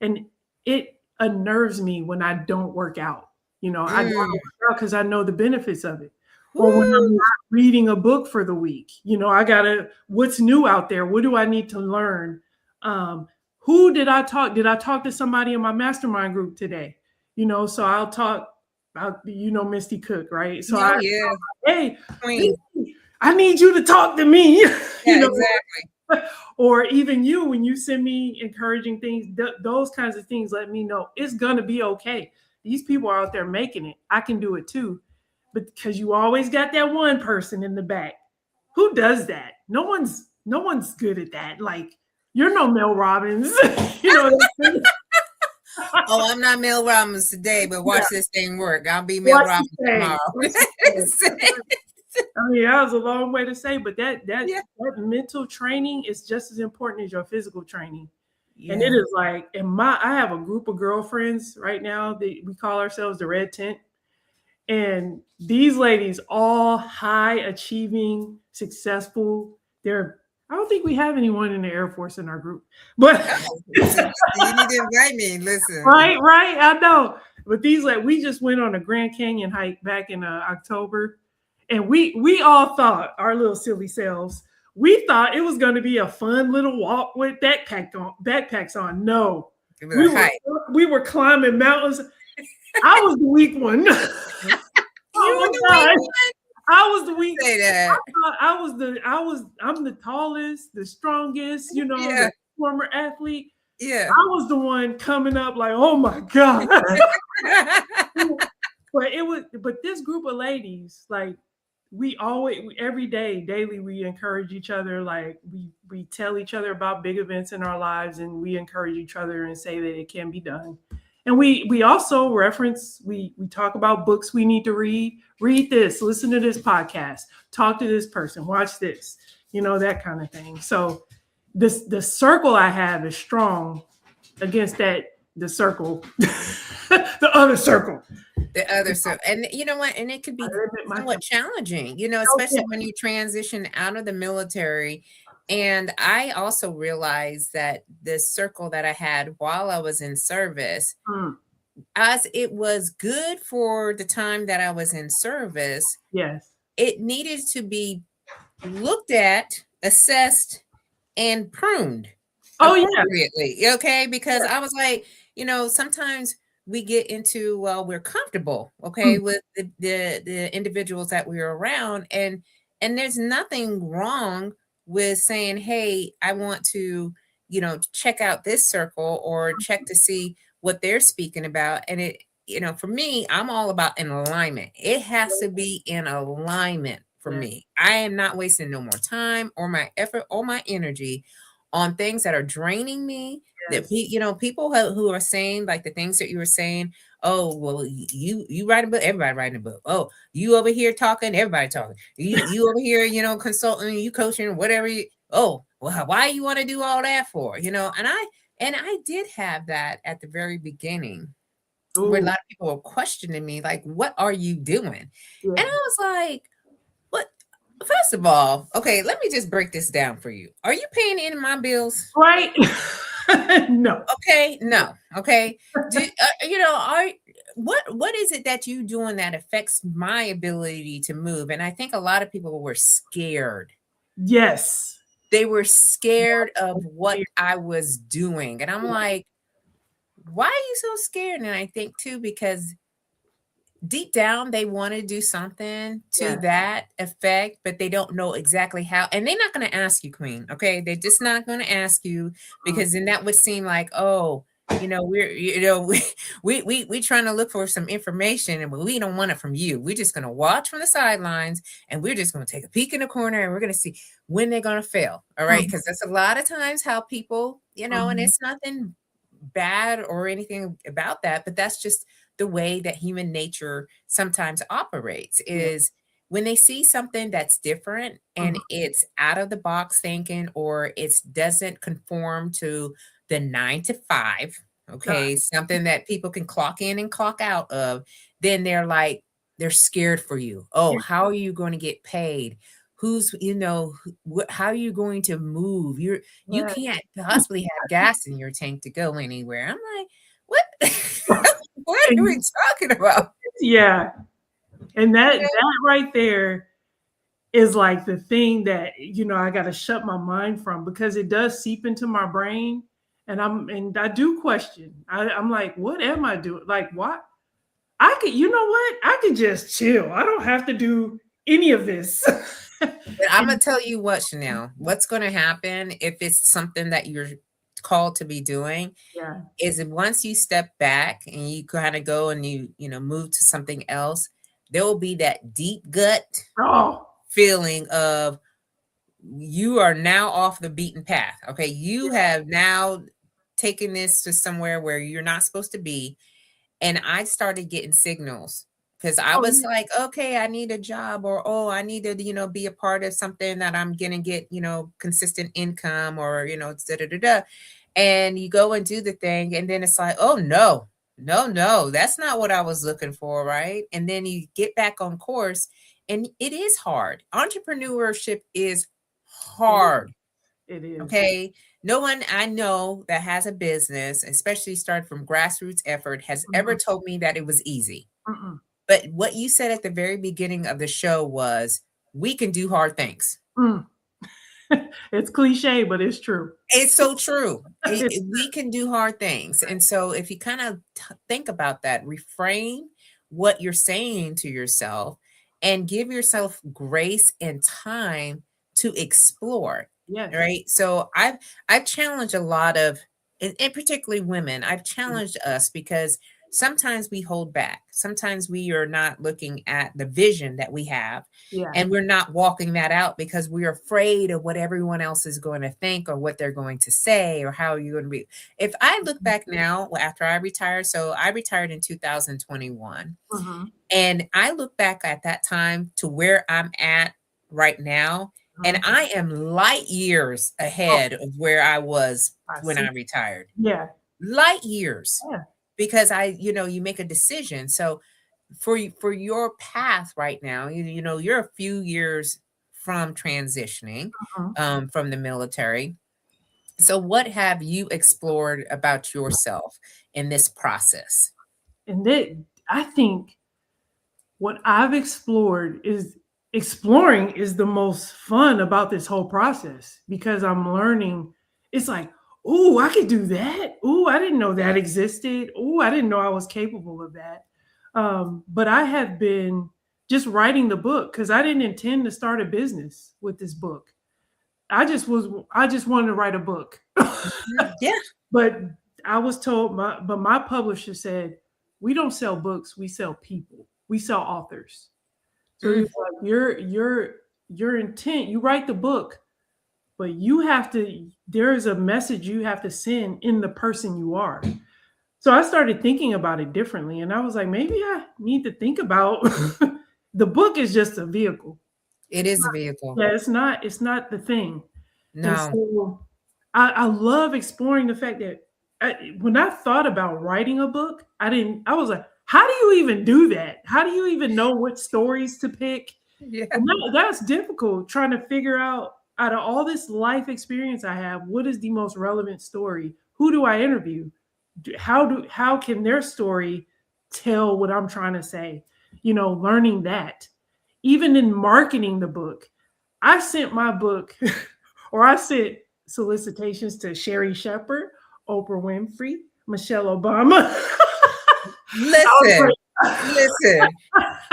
And it unnerves me when I don't work out. I don't Mm. work out because I know the benefits of it. Or when I'm Woo. not reading a book for the week, I gotta, what's new out there? What do I need to learn? Who did I talk? Did I talk to somebody in my mastermind group today? So I'll talk about, Misty Cook, right? So Oh yeah, hey, queen. I need you to talk to me, Yeah, exactly. or even you, when you send me encouraging things, those kinds of things let me know it's going to be okay. These people are out there making it. I can do it too. But because you always got that one person in the back who does that. No one's good at that. Like you're no Mel Robbins, you know. Oh, I'm not Mel Robbins today, but watch Yeah. this thing work. I'll be Mel What's Robbins the say? tomorrow. I mean, that was a long way to say, but that Yeah. that mental training is just as important as your physical training. And it Yeah. is like, I have a group of girlfriends right now that we call ourselves the Red Tent. And these ladies, all high achieving, successful. I don't think we have anyone in the Air Force in our group, but Oh, listen, you need to invite me. Listen. right, I know. But we just went on a Grand Canyon hike back in October, and we all thought, our little silly selves, we thought it was going to be a fun little walk with backpacks on. No, It was we a were hype. we were climbing mountains. I was the weak one. You Oh were the my weak God. one. I was the weak. Say that. I'm the tallest, the strongest, Yeah. the former athlete. Yeah. I was the one coming up like, oh my God. But this group of ladies, like every day, daily, we encourage each other. Like we tell each other about big events in our lives, and we encourage each other and say that it can be done. And we also reference, we talk about books we need to read this, listen to this podcast, talk to this person, watch this, that kind of thing. So the circle I have is strong against the circle, the other circle. The other so, and you know what, and it could be somewhat challenging, especially when you transition out of the military. And I also realized that the circle that I had while I was in service, as it was good for the time that I was in service, Yes, it needed to be looked at, assessed, and pruned appropriately. Okay, because I was like, sometimes we get into, well, we're comfortable, okay, with the individuals that we're around, and there's nothing wrong with saying, hey, I want to check out this circle or check to see what they're speaking about. And for me, I'm all about an alignment. It has to be in alignment for Yeah. me. I am not wasting no more time or my effort or my energy on things that are draining me. That Yes. people who are saying like the things that you were saying. Oh, well, you write a book, everybody writing a book. Oh, you over here talking, everybody talking. You over here, consulting, you coaching, whatever. Oh, well, why you want to do all that for? And I did have that at the very beginning, where a Ooh, lot of people were questioning me, like, what are you doing? yeah. And I was like, what? First of all, okay, let me just break this down for you. Are you paying any of my bills? Right? No. Okay, no. Okay. Do are what is it that you doing that affects my ability to move? And I think a lot of people were scared. Yes. They were scared of what Yeah. I was doing. And I'm like, why are you so scared? And I think too, because deep down they want to do something to Yeah. that effect, but they don't know exactly how. And they're not going to ask you, Queen. Okay, they're just not going to ask you, because then that would seem like, oh, we're we trying to look for some information, and we don't want it from you. We're just going to watch from the sidelines, and we're just going to take a peek in the corner, and we're going to see when they're going to fail. All right, Mhm, because that's a lot of times how people, and mhm. it's nothing bad or anything about that, but that's just the way that human nature sometimes operates. Yeah. Is when they see something that's different and Mhm. it's out of the box thinking, or it doesn't conform to the 9 to 5, Uh, okay, something that people can clock in and clock out of, then they're scared for you. Oh, yeah. how are you going to get paid? How are you going to move? You Yeah. can't possibly have gas in your tank to go anywhere. I'm like, what? What are we And talking about? yeah. And You that right there is like the thing that, I gotta shut my mind from, because it does seep into my brain. And I do question. I'm like, what am I doing? Like, what? I could, you know what? I could just chill. I don't have to do any of this. But I'm gonna And tell you what, Chanel, what's gonna happen if it's something that you're called to be doing yeah. is that once you step back and you kind of go and move to something else, there will be that deep gut Oh, feeling of you are now off the beaten path. Okay, you yeah. have now taken this to somewhere where you're not supposed to be. And I started getting signals, because I Oh, was yeah. like, okay, I need a job, or oh, I need to, be a part of something that I'm gonna get, consistent income, or da da da da. And you go and do the thing, and then it's like, oh no, no, no, that's not what I was looking for, right? And then you get back on course, and it is hard. Entrepreneurship is It is. hard. It is. Okay. No one I know that has a business, especially started from grassroots effort, has ever Mhm. told me that it was easy. Mm-mm. But what you said at the very beginning of the show was, we can do hard things. Mm. It's cliche, but it's true. It's so true. It's We can do hard things. And so if you kind of think about that, reframe what you're saying to yourself and give yourself grace and time to explore, yes. right? So I've challenged a lot of, and particularly women, I've Mhm. challenged us, because sometimes we hold back. Sometimes we are not looking at the vision that we have, Yeah. and we're not walking that out because we're afraid of what everyone else is going to think, or what they're going to say, or how you're going to be. If I look Mhm. back now, after I retired, so I retired in 2021, Mhm. and I look back at that time to where I'm at right now, and Mhm. I am light years Oh, ahead of where I was I when see. I retired. Yeah. Light years, Yeah. because you make a decision. So for your path right now, you're a few years from transitioning Mhm. from the military. So what have you explored about yourself in this process? And that, I think what I've explored is exploring is the most fun about this whole process, because I'm learning. It's like, oh, I could do that. Oh, I didn't know that existed. Oh, I didn't know I was capable of that. But I have been just writing the book because I didn't intend to start a business with this book. I just wanted to write a book. Yeah. But I was told my publisher said, we don't sell books, we sell people. We sell authors. So he Mm, was like, your intent, you write the book, but you have to, there is a message you have to send in the person you are. So I started thinking about it differently, and I was like, maybe I need to think about the book is just a vehicle. it is a vehicle. Yeah, it's not the thing. And No. so I love exploring the fact that when I thought about writing a book, I was like, how do you even do that? How do you even know what stories to pick? Yeah. And that's difficult, trying to figure out of all this life experience I have, what is the most relevant story? Who do I interview? How can their story tell what I'm trying to say? Learning that. Even in marketing the book, I sent my book or I sent solicitations to Sherry Shepherd, Oprah Winfrey, Michelle Obama. I was Listen, like, listen.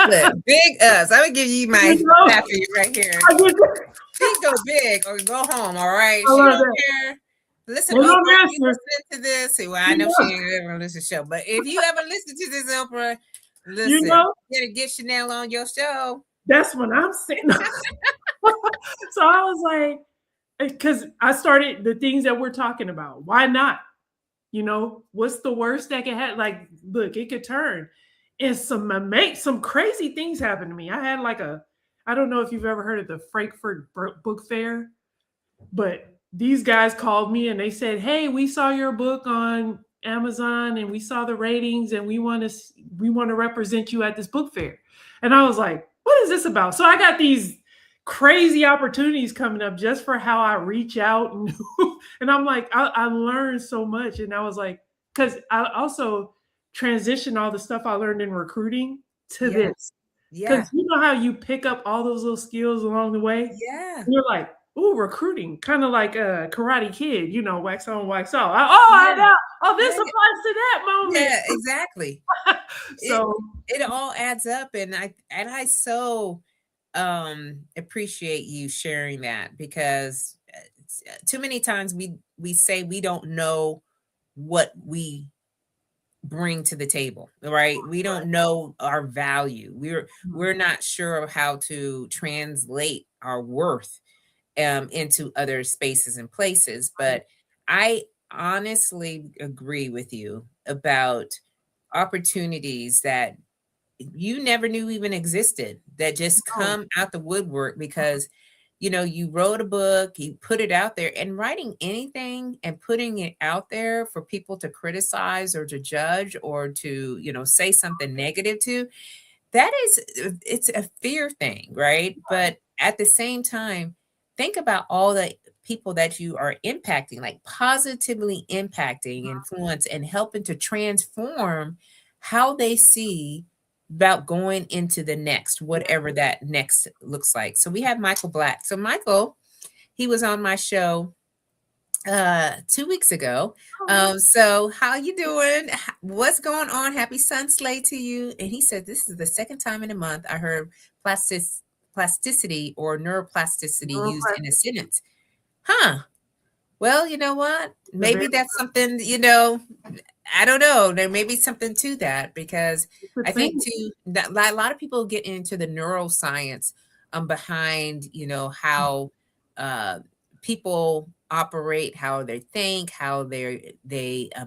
Look, big us. I would give you my you know, clap for you right here. I, just, She go big or go home. All right. I She love don't that. care. Listen, They Oprah, don't if you answer. listen to this, well, I You know she know, ain't ever listen to the show, but if you ever listen to this, Oprah, you listen, know, you gotta get Shanelle on your show. that's when I'm sitting. So I was like, because I started the things that we're talking about. Why not? What's the worst that can happen? Like, look, it could turn. And some crazy things happened to me. I had like I don't know if you've ever heard of the Frankfurt Book Fair, but these guys called me and they said, "Hey, we saw your book on Amazon and we saw the ratings and we want to represent you at this book fair." And I was like, "What is this about?" So I got these crazy opportunities coming up just for how I reach out and I'm like, I learned so much, and I was like, because I also transition all the stuff I learned in recruiting to Yeah, this. yeah, Because you know how you pick up all those little skills along the way? And yeah, you're like, ooh, recruiting, kind of like a Karate Kid, wax on, wax off. I yeah, know. Oh, this yeah, applies to that moment. yeah, exactly. It So, it all adds up, and I so appreciate you sharing that because too many times we say we don't know what we bring to the table, right? We don't know our value. We're not sure of how to translate our worth into other spaces and places. But I honestly agree with you about opportunities that you never knew even existed that just no, come out the woodwork because you wrote a book, you put it out there, and writing anything and putting it out there for people to criticize or to judge or to say something negative to, that is it's a fear thing, right? But at the same time, think about all the people that you are impacting, like positively impacting, influence, and helping to transform how they see about going into the next, whatever that next looks like. So we have Michael Black. So Michael, he was on my show 2 weeks ago. So how you doing? What's going on? Happy Sun Slay to you. And he said this is the second time in a month I heard plastic plasticity or neuroplasticity no used in a pressure. sentence. Huh. Well, you know what? The very Maybe that's something, I don't know. There may be something to that because the I think thing. too that a lot of people get into the neuroscience behind, how uh, people operate, how they think, how they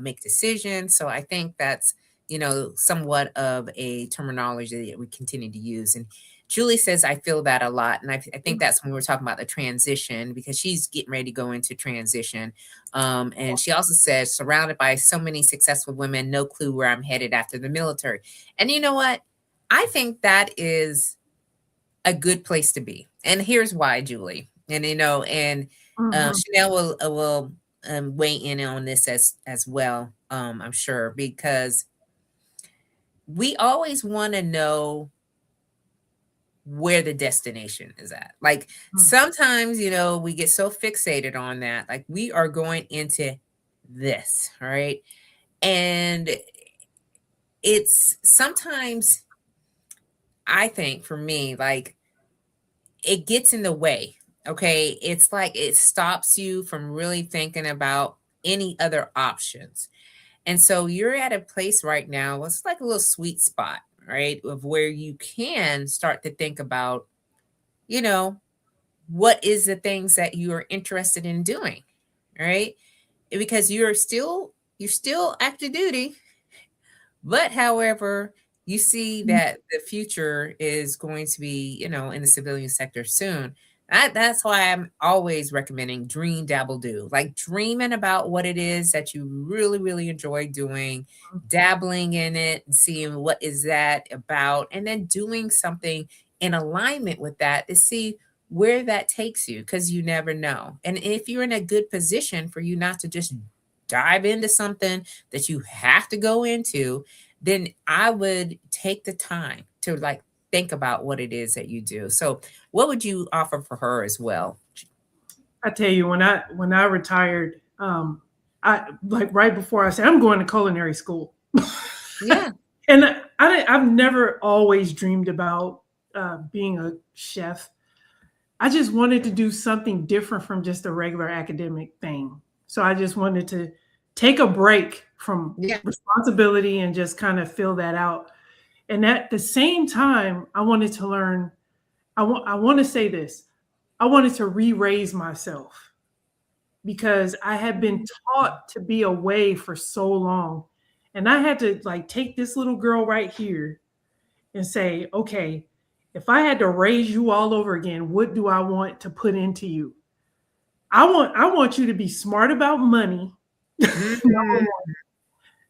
make decisions. So I think that's somewhat of a terminology that we continue to use. And Julie says, I feel that a lot. And I think that's when we're talking about the transition because she's getting ready to go into transition. And she also says, surrounded by so many successful women, no clue where I'm headed after the military. And you know what? I think that is a good place to be. And here's why, Julie. And Mhm. Chanel will weigh in on this as well, I'm sure, because we always want to know where the destination is at. Like sometimes, we get so fixated on that, like we are going into this, right? And it's sometimes, I think for me, like it gets in the way Okay. It's like it stops you from really thinking about any other options. And so you're at a place right now, it's like a little sweet spot, right? Of where you can start to think about, you know, what is the things that you are interested in doing, right? Because you're still active duty, but however, you see that the future is going to be, in the civilian sector soon. That's why I'm always recommending dream, dabble, do. Like dreaming about what it is that you really, really enjoy doing, dabbling in it and seeing what is that about, and then doing something in alignment with that to see where that takes you, because you never know. And if you're in a good position for you not to just dive into something that you have to go into, then I would take the time to like think about what it is that you do. So, what would you offer for her as well? I tell you, when I retired, I like right before I said I'm going to culinary school. Yeah. And I've never always dreamed about being a chef. I just wanted to do something different from just a regular academic thing. So I just wanted to take a break from Yeah. responsibility and just kind of fill that out. And at the same time, I wanted to learn. I want to say this. I wanted to re-raise myself because I had been taught to be away for so long. And I had to like take this little girl right here and say, okay, if I had to raise you all over again, what do I want to put into you? I want you to be smart about money. Number Mhm. one.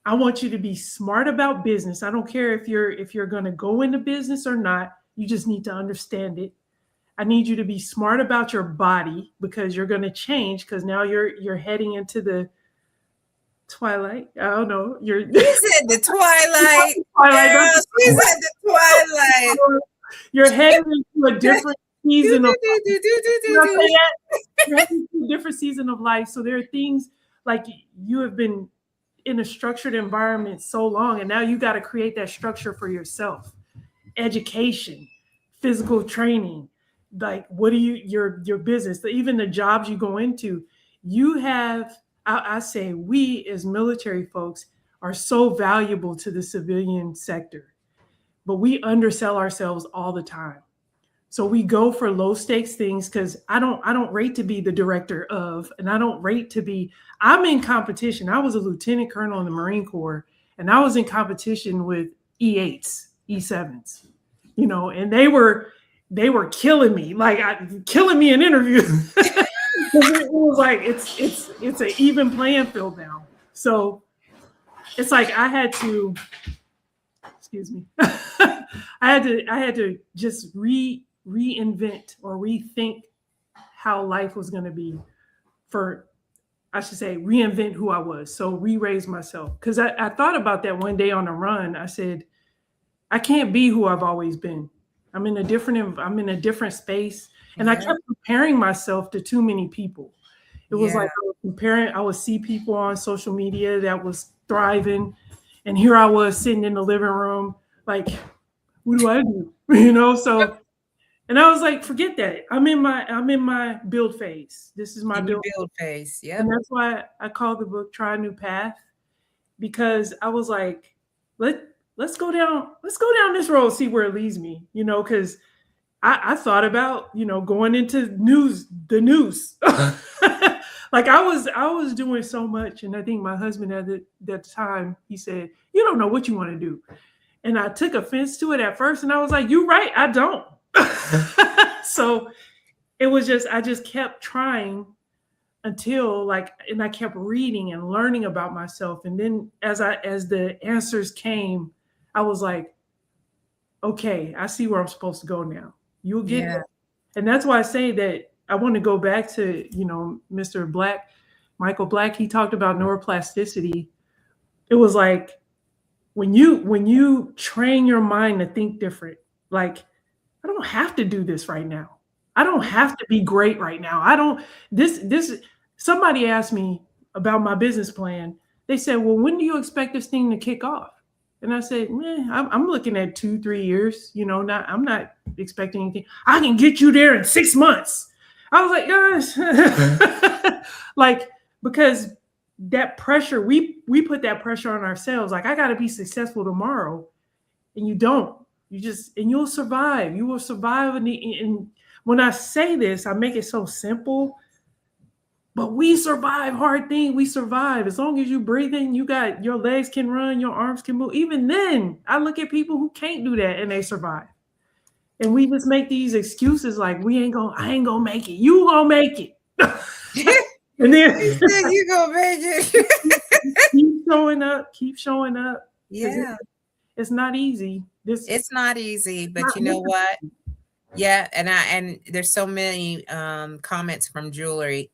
I want you to be smart about business. I don't care if you're going to go into business or not. You just need to understand it. I need you to be smart about your body because you're going to change because now you're heading into the twilight. I don't know. You're She said the twilight. twilight. Girl, That's she said the twilight. you're heading into a different Do, season of do, do, do, do, do, you know do, what I'm do. saying? You're heading into a different season of life. So there are things like you have been in a structured environment so long, and now you got to create that structure for yourself. Education, physical training, like what do your business, even the jobs you go into, you have. I say we as military folks are so valuable to the civilian sector, but we undersell ourselves all the time. So we go for low stakes things because I don't rate to be the director of, and I don't rate to be. I'm in competition. I was a lieutenant colonel in the Marine Corps, and I was in competition with E8s, E7s, and they were killing me, like killing me in interviews. It was like it's an even playing field now. So it's like I had to, excuse me, I had to just reinvent or rethink how life was going to be for, I should say, reinvent who I was. So re-raise myself. Because I thought about that one day on a run. I said, I can't be who I've always been. I'm in a different space. And I Yeah. kept comparing myself to too many people. It was Yeah. like I would see people on social media that was thriving. And here I was sitting in the living room, like, what do I do? So and I was like, forget that. I'm in my build phase. This is my In your build. build phase. And Yep. that's why I called the book Try a New Path, because I was like, let's go down this road, see where it leads me, because I thought about, going into the news. Like I was doing so much. And I think my husband at that time, he said, you don't know what you want to do. And I took offense to it at first. And I was like, you're right, I don't. So it was I just kept trying until and I kept reading and learning about myself. And then as the answers came, I was like, okay, I see where I'm supposed to go now. You'll get Yeah. that. And that's why I say that I want to go back to, Mr. Black, Michael Black. He talked about neuroplasticity. It was like when you train your mind to think different, like, I don't have to do this right now. I don't have to be great right now. I don't this somebody asked me about my business plan. They said, well, when do you expect this thing to kick off? And I said, I'm looking at 2, 3 years, I'm not expecting anything. I can get you there in 6 months. I was like, yes. Like, because that pressure, we put that pressure on ourselves. Like, I got to be successful tomorrow. And you don't. You just, and you'll survive. You will survive. And when I say this, I make it so simple. But we survive hard things. We survive. As long as you breathing, you got your legs can run, your arms can move. Even then, I look at people who can't do that and they survive. And we just make these excuses like I ain't gonna make it. You gonna make it. And then You gonna make it. keep showing up. Yeah. It's not easy. It's not easy, but you know what? Yeah, and there's so many comments from Julie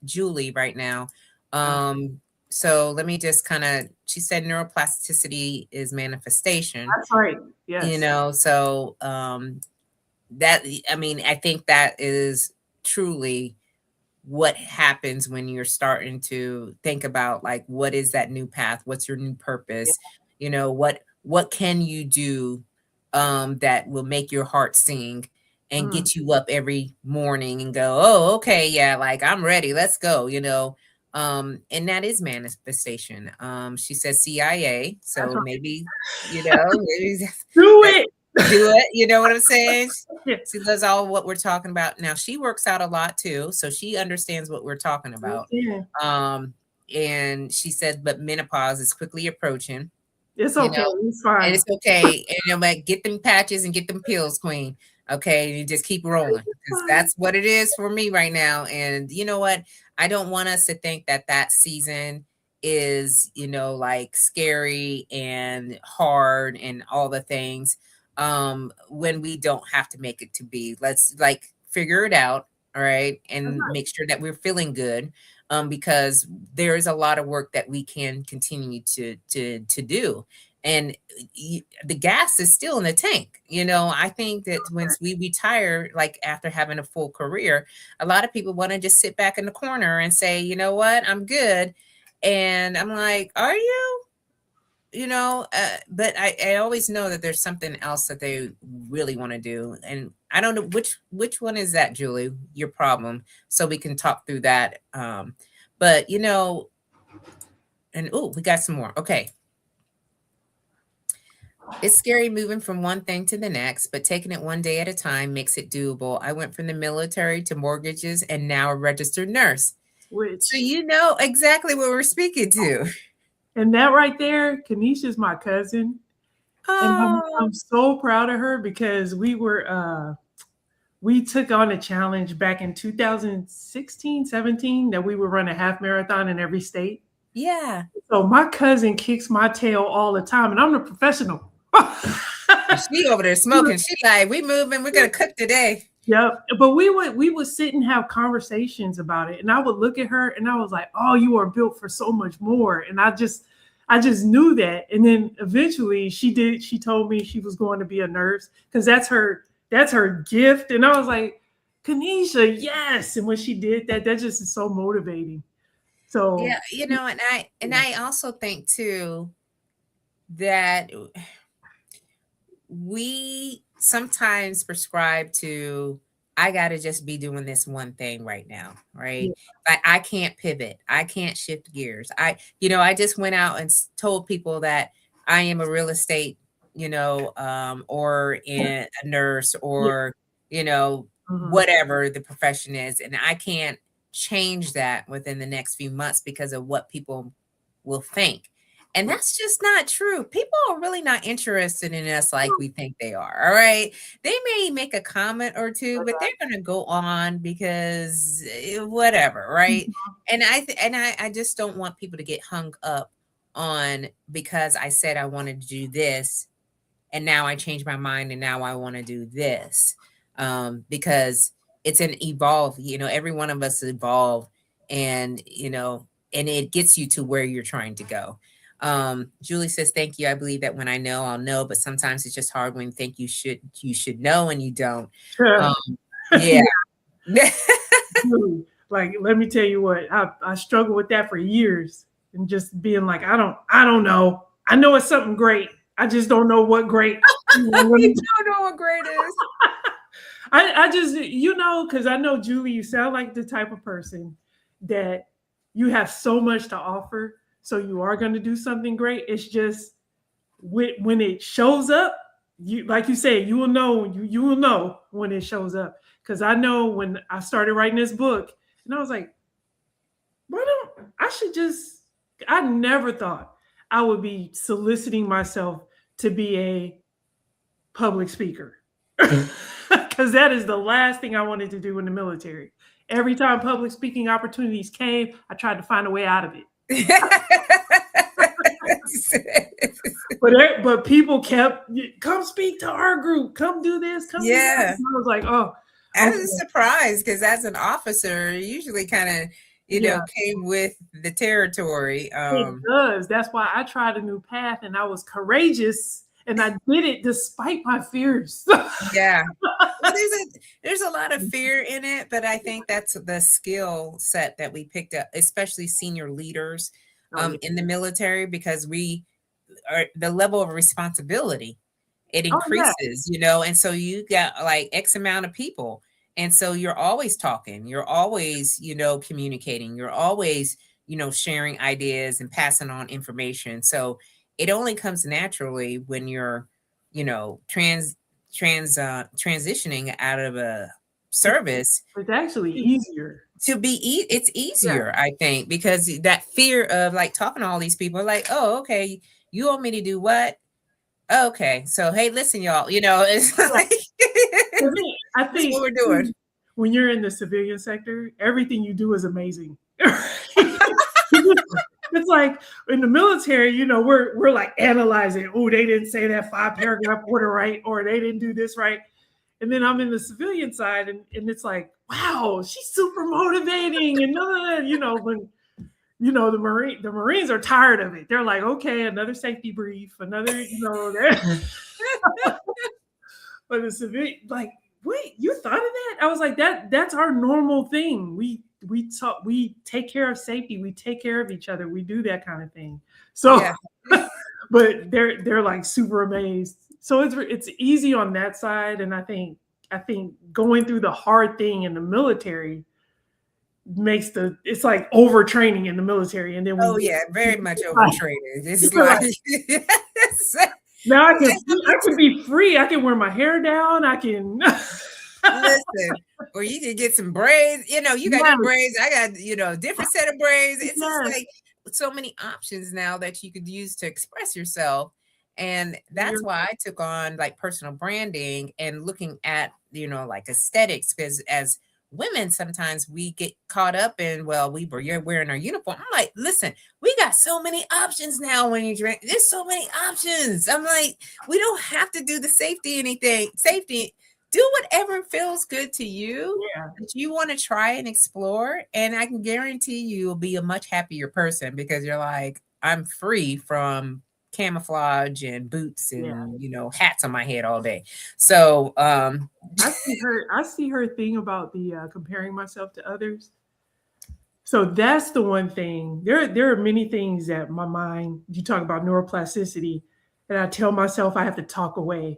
right now. So let me just she said neuroplasticity is manifestation. That's right. Yes. So that, I mean, I think that is truly what happens when you're starting to think about, like, what is that new path? What's your new purpose? Yeah. What can you do that will make your heart sing and get you up every morning and go, oh, okay, yeah, like, I'm ready, let's go, and that is manifestation. She says CIA, so maybe, maybe do it. You know what I'm saying? She does all what we're talking about. Now, she works out a lot too, so she understands what we're talking about. Yeah. And she said, but menopause is quickly approaching. It's okay. It's fine. And it's okay. And like, get them patches and get them pills, Queen. Okay, you just keep rolling, because that's what it is for me right now. And you know what? I don't want us to think that season is, like, scary and hard and all the things, when we don't have to make it to be. Let's, like, figure it out, all right, and make sure that we're feeling good, because there is a lot of work that we can continue to do. And the gas is still in the tank. I think that once we retire, like after having a full career, a lot of people want to just sit back in the corner and say, you know what, I'm good. And I'm like, are you? But I always know that there's something else that they really want to do. And I don't know which one is that, Julie, your problem, so we can talk through that. But and we got some more. Okay. It's scary moving from one thing to the next, but taking it one day at a time makes it doable. I went from the military to mortgages and now a registered nurse. So you know exactly what we're speaking to. And that right there, Kanisha's my cousin. And I'm so proud of her, because we took on a challenge back in 2016, 17, that we would run a half marathon in every state. Yeah. So my cousin kicks my tail all the time, and I'm the professional. She over there smoking. She like, we moving, we're gonna cook today. Yep. But we would sit and have conversations about it. And I would look at her and I was like, oh, you are built for so much more. And I just knew that. And then eventually she told me she was going to be a nurse, because that's her gift. And I was like, Kanisha, yes. And when she did that just is so motivating. So yeah, and I also think too that we sometimes prescribe to, I got to just be doing this one thing right now, right? Yeah. I can't pivot. I can't shift gears. I just went out and told people that I am a real estate, or a nurse, or, whatever the profession is. And I can't change that within the next few months because of what people will think. And that's just not true. People are really not interested in us like we think they are. All right. They may make a comment or two, but they're going to go on because whatever. Right. And I just don't want people to get hung up on, because I said I wanted to do this and now I changed my mind and now I want to do this. Because it's an evolve, every one of us evolve, and, and it gets you to where you're trying to go. Julie says, thank you. I believe that when I know, I'll know, but sometimes it's just hard when you think you should know and you don't. Sure. Yeah. Like, let me tell you what, I struggled with that for years, and just being like, I don't know. I know it's something great. I just don't know what great. You don't know what great is. I just, because I know, Julie, you sound like the type of person that you have so much to offer. So you are going to do something great. It's just when it shows up, you, like you said, you will know, you will know when it shows up. Because I know when I started writing this book, and I was like, why don't I should just, I never thought I would be soliciting myself to be a public speaker. Because that is the last thing I wanted to do in the military. Every time public speaking opportunities came, I tried to find a way out of it. But people kept, come speak to our group, come do this, come do that. And I was like, oh. I was surprised because as an officer, you usually kind of, came with the territory. It does. That's why I tried a new path, and I was courageous, and I did it despite my fears. Yeah. Well, there's a lot of fear in it, but I think that's the skill set that we picked up, especially senior leaders in the military, because we are the level of responsibility, it increases, and so you got like X amount of people. And so you're always talking, you're always, communicating, you're always, sharing ideas and passing on information. So it only comes naturally when you're, transitioning out of a service. It's actually easier. It's easier, I think, because that fear of like talking to all these people, like, oh, okay, you want me to do what? Okay, so hey, listen, y'all, it's like I think what we're doing. When you're in the civilian sector, everything you do is amazing. It's like in the military, we're like analyzing, oh, they didn't say that 5-paragraph order right, or they didn't do this right. And then I'm in the civilian side, and it's like, wow, she's super motivating. And when the Marines are tired of it. They're like, okay, another safety brief, another, but the civilian, like, wait, you thought of that? I was like, that's our normal thing. We take care of safety, we take care of each other, we do that kind of thing. So but they're like super amazed. So it's easy on that side. And I think going through the hard thing in the military makes it's like overtraining in the military. And then very much overtraining. It's like now I can be free. I can wear my hair down. I can listen, or you can get some braids. You got your braids. I got different set of braids. It's just like so many options now that you could use to express yourself. And that's why I took on like personal branding and looking at like aesthetics, because as women, sometimes we get caught up in, you're wearing our uniform. I'm like, listen, we got so many options now when you drink. There's so many options. I'm like, we don't have to do the safety, do whatever feels good to you that you want to try and explore. And I can guarantee you'll be a much happier person because you're like, I'm free from camouflage and boots and hats on my head all day. So I see her thing about the comparing myself to others. So that's the one thing. There are many things that my mind, you talk about neuroplasticity, and I tell myself I have to talk away.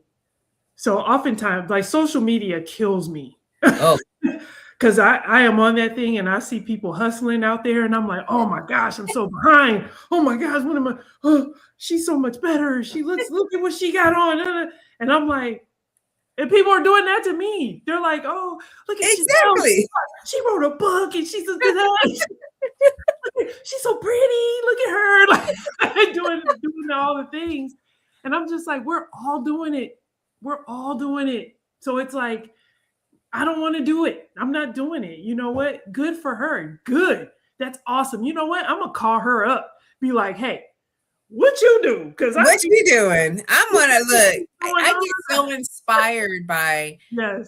So oftentimes, like, social media kills me. Because I am on that thing and I see people hustling out there and I'm like, oh my gosh, I'm so behind. Oh my gosh, what am I? Oh, she's so much better. Look at what she got on. And I'm like, and people are doing that to me. They're like, oh, look at she wrote a book and she's she's so pretty. Look at her, like doing all the things. And I'm just like, we're all doing it. We're all doing it. So it's like, I don't want to do it. I'm not doing it. You know what? Good for her. Good. That's awesome. You know what? I'm going to call her up. Be like, hey, what you do? Because what you doing? I'm going to look. I get so inspired by, and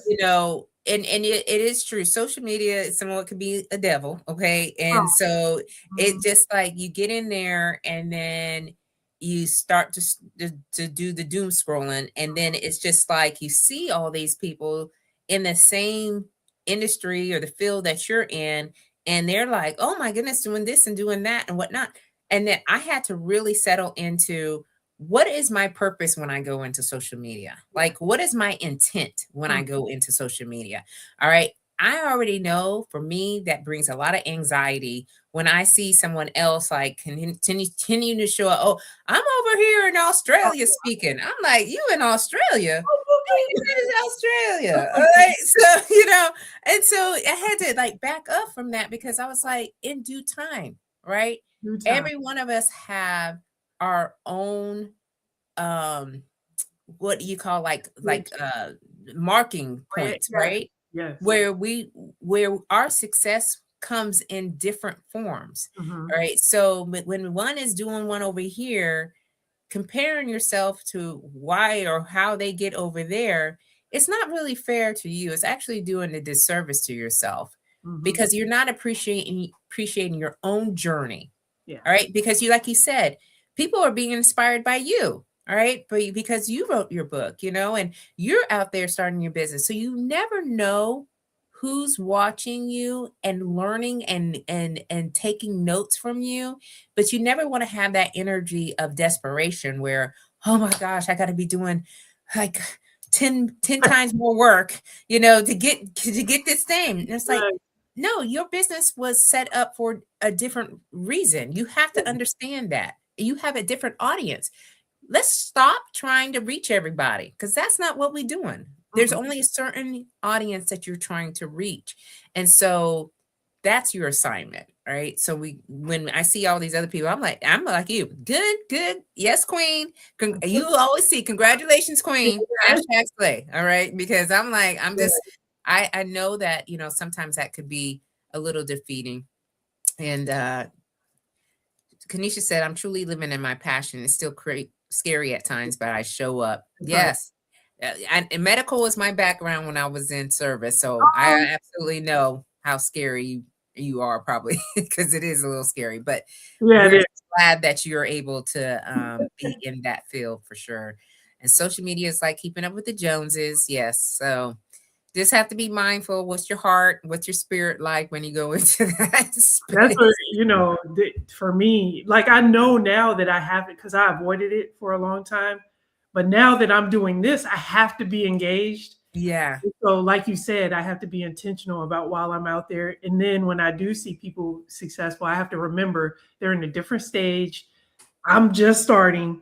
it is true. Social media, someone could be a devil. Okay. And so it just like you get in there and then you start to do the doom scrolling. And then it's just like you see all these people in the same industry or the field that you're in, and they're like, oh my goodness, doing this and doing that and whatnot. And then I had to really settle into what is my purpose when I go into social media? Like, what is my intent when I go into social media? All right. I already know for me, that brings a lot of anxiety when I see someone else like continue to show up. Oh, I'm over here in Australia speaking. I'm like, you in Australia? You're in Australia. All right. So, and so I had to like back up from that because I was like, in due time, right? New time. Every one of us have our own what do you call marking points, Yes. right? Yes. Where our success comes in different forms. Mhm. Right. So when one is doing one over here, comparing yourself to why or how they get over there, it's not really fair to you. It's actually doing a disservice to yourself Mhm. because you're not appreciating your own journey. Yeah. All right. Because like you said, people are being inspired by you. All right. But because you wrote your book, and you're out there starting your business. So you never know who's watching you and learning and taking notes from you, but you never want to have that energy of desperation where, oh my gosh, I got to be doing like 10 times more work, to get this thing. And it's like, Right. no, your business was set up for a different reason. You have to understand that. You have a different audience. Let's stop trying to reach everybody because that's not what we're doing. There's Mhm. only a certain audience that you're trying to reach. And so that's your assignment, right? So when I see all these other people, I'm like you. Good, good. Yes, queen. You always see congratulations, queen. Hashtag slay. All right. Because I'm like, I know that, sometimes that could be a little defeating. And Kanisha said, I'm truly living in my passion. It's still scary at times, but I show up. That's right. Yes. And medical was my background when I was in service. So I absolutely know how scary you are, probably, because it is a little scary. But Yeah, it we're is. glad that you're able to be in that field for sure. And social media is like keeping up with the Joneses. Yes. So just have to be mindful. What's your heart? What's your spirit like when you go into that That's what, space? for me, like I know now that I have it because I avoided it for a long time. But now that I'm doing this, I have to be engaged. Yeah. So, like you said, I have to be intentional about while I'm out there. And then when I do see people successful, I have to remember they're in a different stage. I'm just starting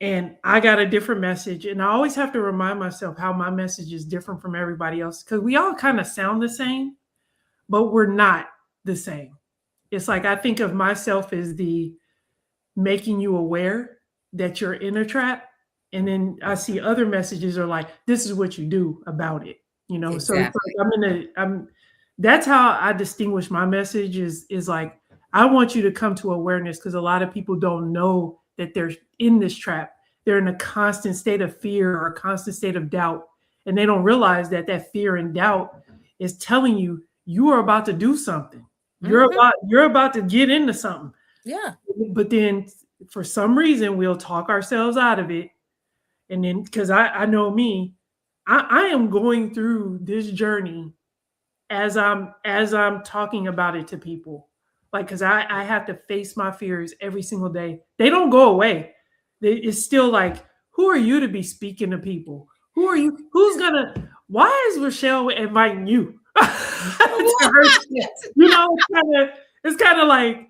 and I got a different message. And I always have to remind myself how my message is different from everybody else because we all kind of sound the same, but we're not the same. It's like I think of myself as the making you aware that you're in a trap. And then I see other messages are like, this is what you do about it. So it's like Exactly. I'm that's how I distinguish my message is like I want you to come to awareness because a lot of people don't know that they're in this trap. They're in a constant state of fear or a constant state of doubt. And they don't realize that that fear and doubt is telling you you are about to do something. Hmm. You're about to get into something. Yeah. But then for some reason we'll talk ourselves out of it. And then because I know me, I am going through this journey as I'm talking about it to people. Like because I have to face my fears every single day. They don't go away. It's still like, who are you to be speaking to people? Who are you? Who's gonna why is Rochelle inviting you to her shit? It's kind of like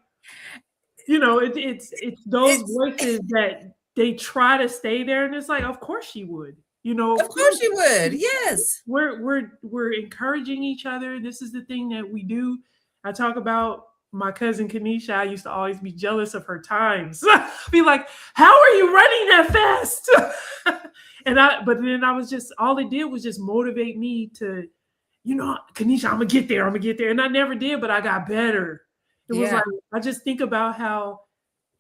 it's those It's voices that they try to stay there, and it's like, of course she would. of course you would. Yes. We're encouraging each other. This is the thing that we do. I talk about my cousin Kanisha. I used to always be jealous of her times. Be like, how are you running that fast? But then I was just all it did was just motivate me to, Kanisha, I'm gonna get there. I'm gonna get there, and I never did, but I got better. It was Yeah. like I just think about how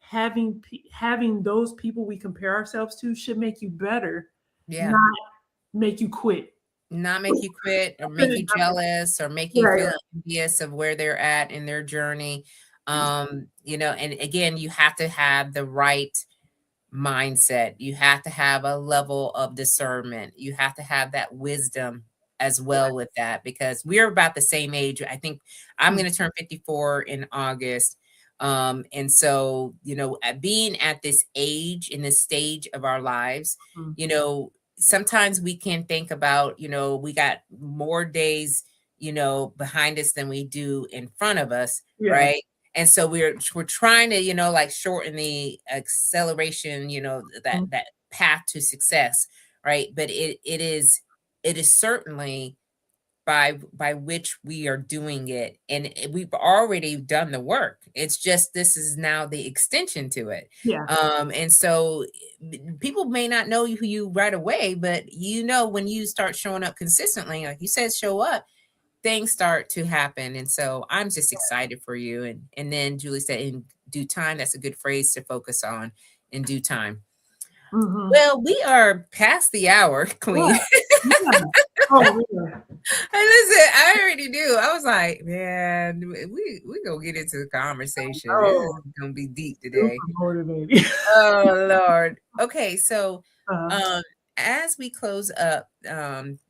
having those people we compare ourselves to should make you better, Yeah. not make you quit. Not make you quit or make you jealous or make you Yeah, feel envious of where they're at in their journey. And again, you have to have the right mindset. You have to have a level of discernment. You have to have that wisdom as well with that because we're about the same age. I think I'm yeah. going to turn 54 in August. And so, being at this age, in this stage of our lives, Mhm. Sometimes we can think about, we got more days, behind us than we do in front of us, Yeah. right? And so we're trying to, like shorten the acceleration, Mhm. that path to success, right? But it is certainly by which we are doing it, and we've already done the work. It's just this is now the extension to it. Yeah. And so people may not know you right away, but when you start showing up consistently, like you said, show up, things start to happen. And so I'm just excited for you. And then Julie said, in due time. That's a good phrase to focus on, in due time. Mhm. Well, we are past the hour, Yeah. Queen. Yeah. Oh, yeah. And listen, I already knew. I was like, man, we gonna get into the conversation. This is Oh, gonna be deep today. super motivated. Oh Lord. Okay, so Uh, um as we close up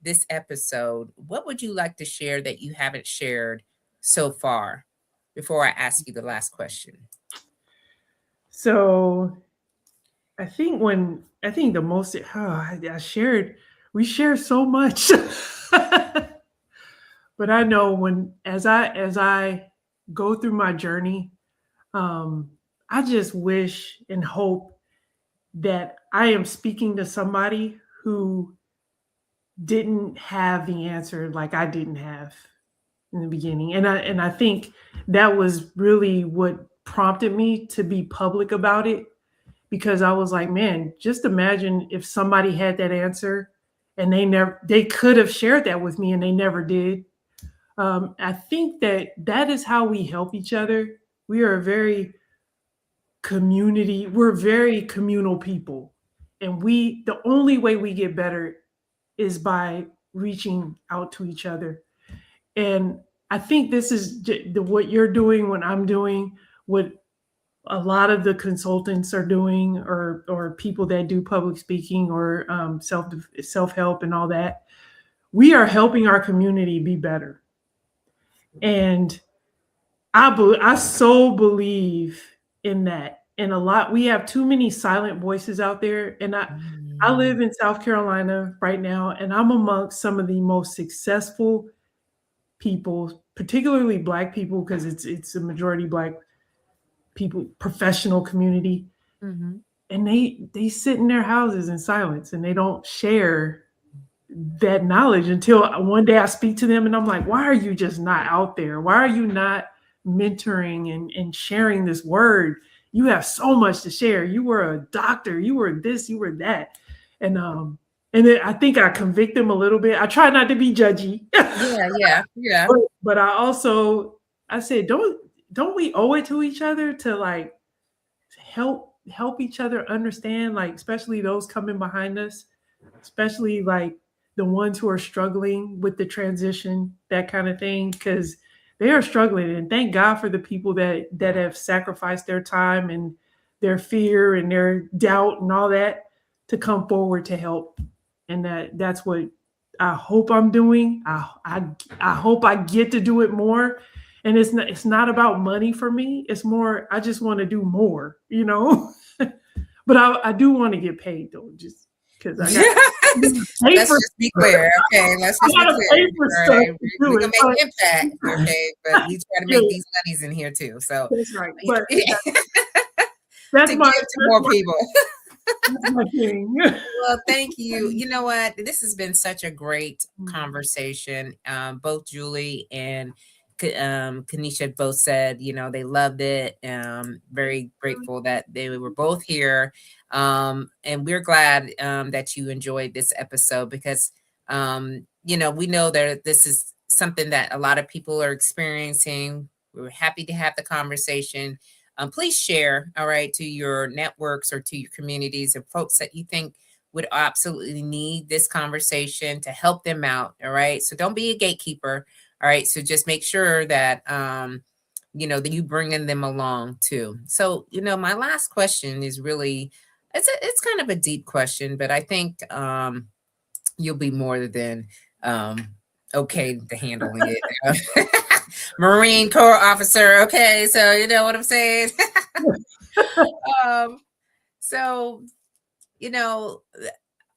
this episode, what would you like to share that you haven't shared so far before I ask you the last question? so I think the most I shared, we share so much. But I know when as I go through my journey, um, I just wish and hope that I am speaking to somebody who didn't have the answer like I didn't have in the beginning. And I think that was really what prompted me to be public about it, because I was like, man, just imagine if somebody had that answer and they could have shared that with me and they never did. I think that is how we help each other. We are a very we're very communal people. And the only way we get better is by reaching out to each other. And I think this is what you're doing, what I'm doing, what a lot of the consultants are doing, or people that do public speaking or self help and all that. We are helping our community be better. And I so believe in that. And a lot, we have too many silent voices out there. And I Mm, live in South Carolina right now, and I'm amongst some of the most successful people, particularly Black people, because it's a majority Black people, professional community, mhm. and they sit in their houses in silence and they don't share that knowledge until one day I speak to them and I'm like, why are you just not out there? Why are you not mentoring and sharing this word? You have so much to share. You were a doctor, you were this, you were that. And then I think I convict them a little bit. I try not to be judgy. Yeah, yeah, yeah. But I said, don't we owe it to each other to like help each other understand, like especially those coming behind us, especially like the ones who are struggling with the transition, that kind of thing, because they are struggling. And thank God for the people that have sacrificed their time and their fear and their doubt and all that to come forward to help. And that's what I hope I'm doing. I hope I get to do it more. And it's not about money for me. It's more I just want to do more, you know. But I do want to get paid though, just because I got pay Let's for just be clear. Okay, let's I just be gotta clear. pay for All stuff right, to we're do gonna it. make impact. Okay, but we try to Yeah, make these monies in here too. So that's right. to But give that's my to more people. that's my thing. Well, thank you. You know what? This has been such a great conversation. Both Julie and Kanisha both said, they loved it. Very grateful that they were both here. And we're glad that you enjoyed this episode because, we know that this is something that a lot of people are experiencing. We're happy to have the conversation. Please share, all right, to your networks or to your communities of folks that you think would absolutely need this conversation to help them out. All right. So don't be a gatekeeper. All right. So just make sure that, that you bringing them along too. So, my last question is really, it's kind of a deep question, but I think you'll be more than okay to handling it. Marine Corps officer. Okay, so you know what I'm saying. um, so you know,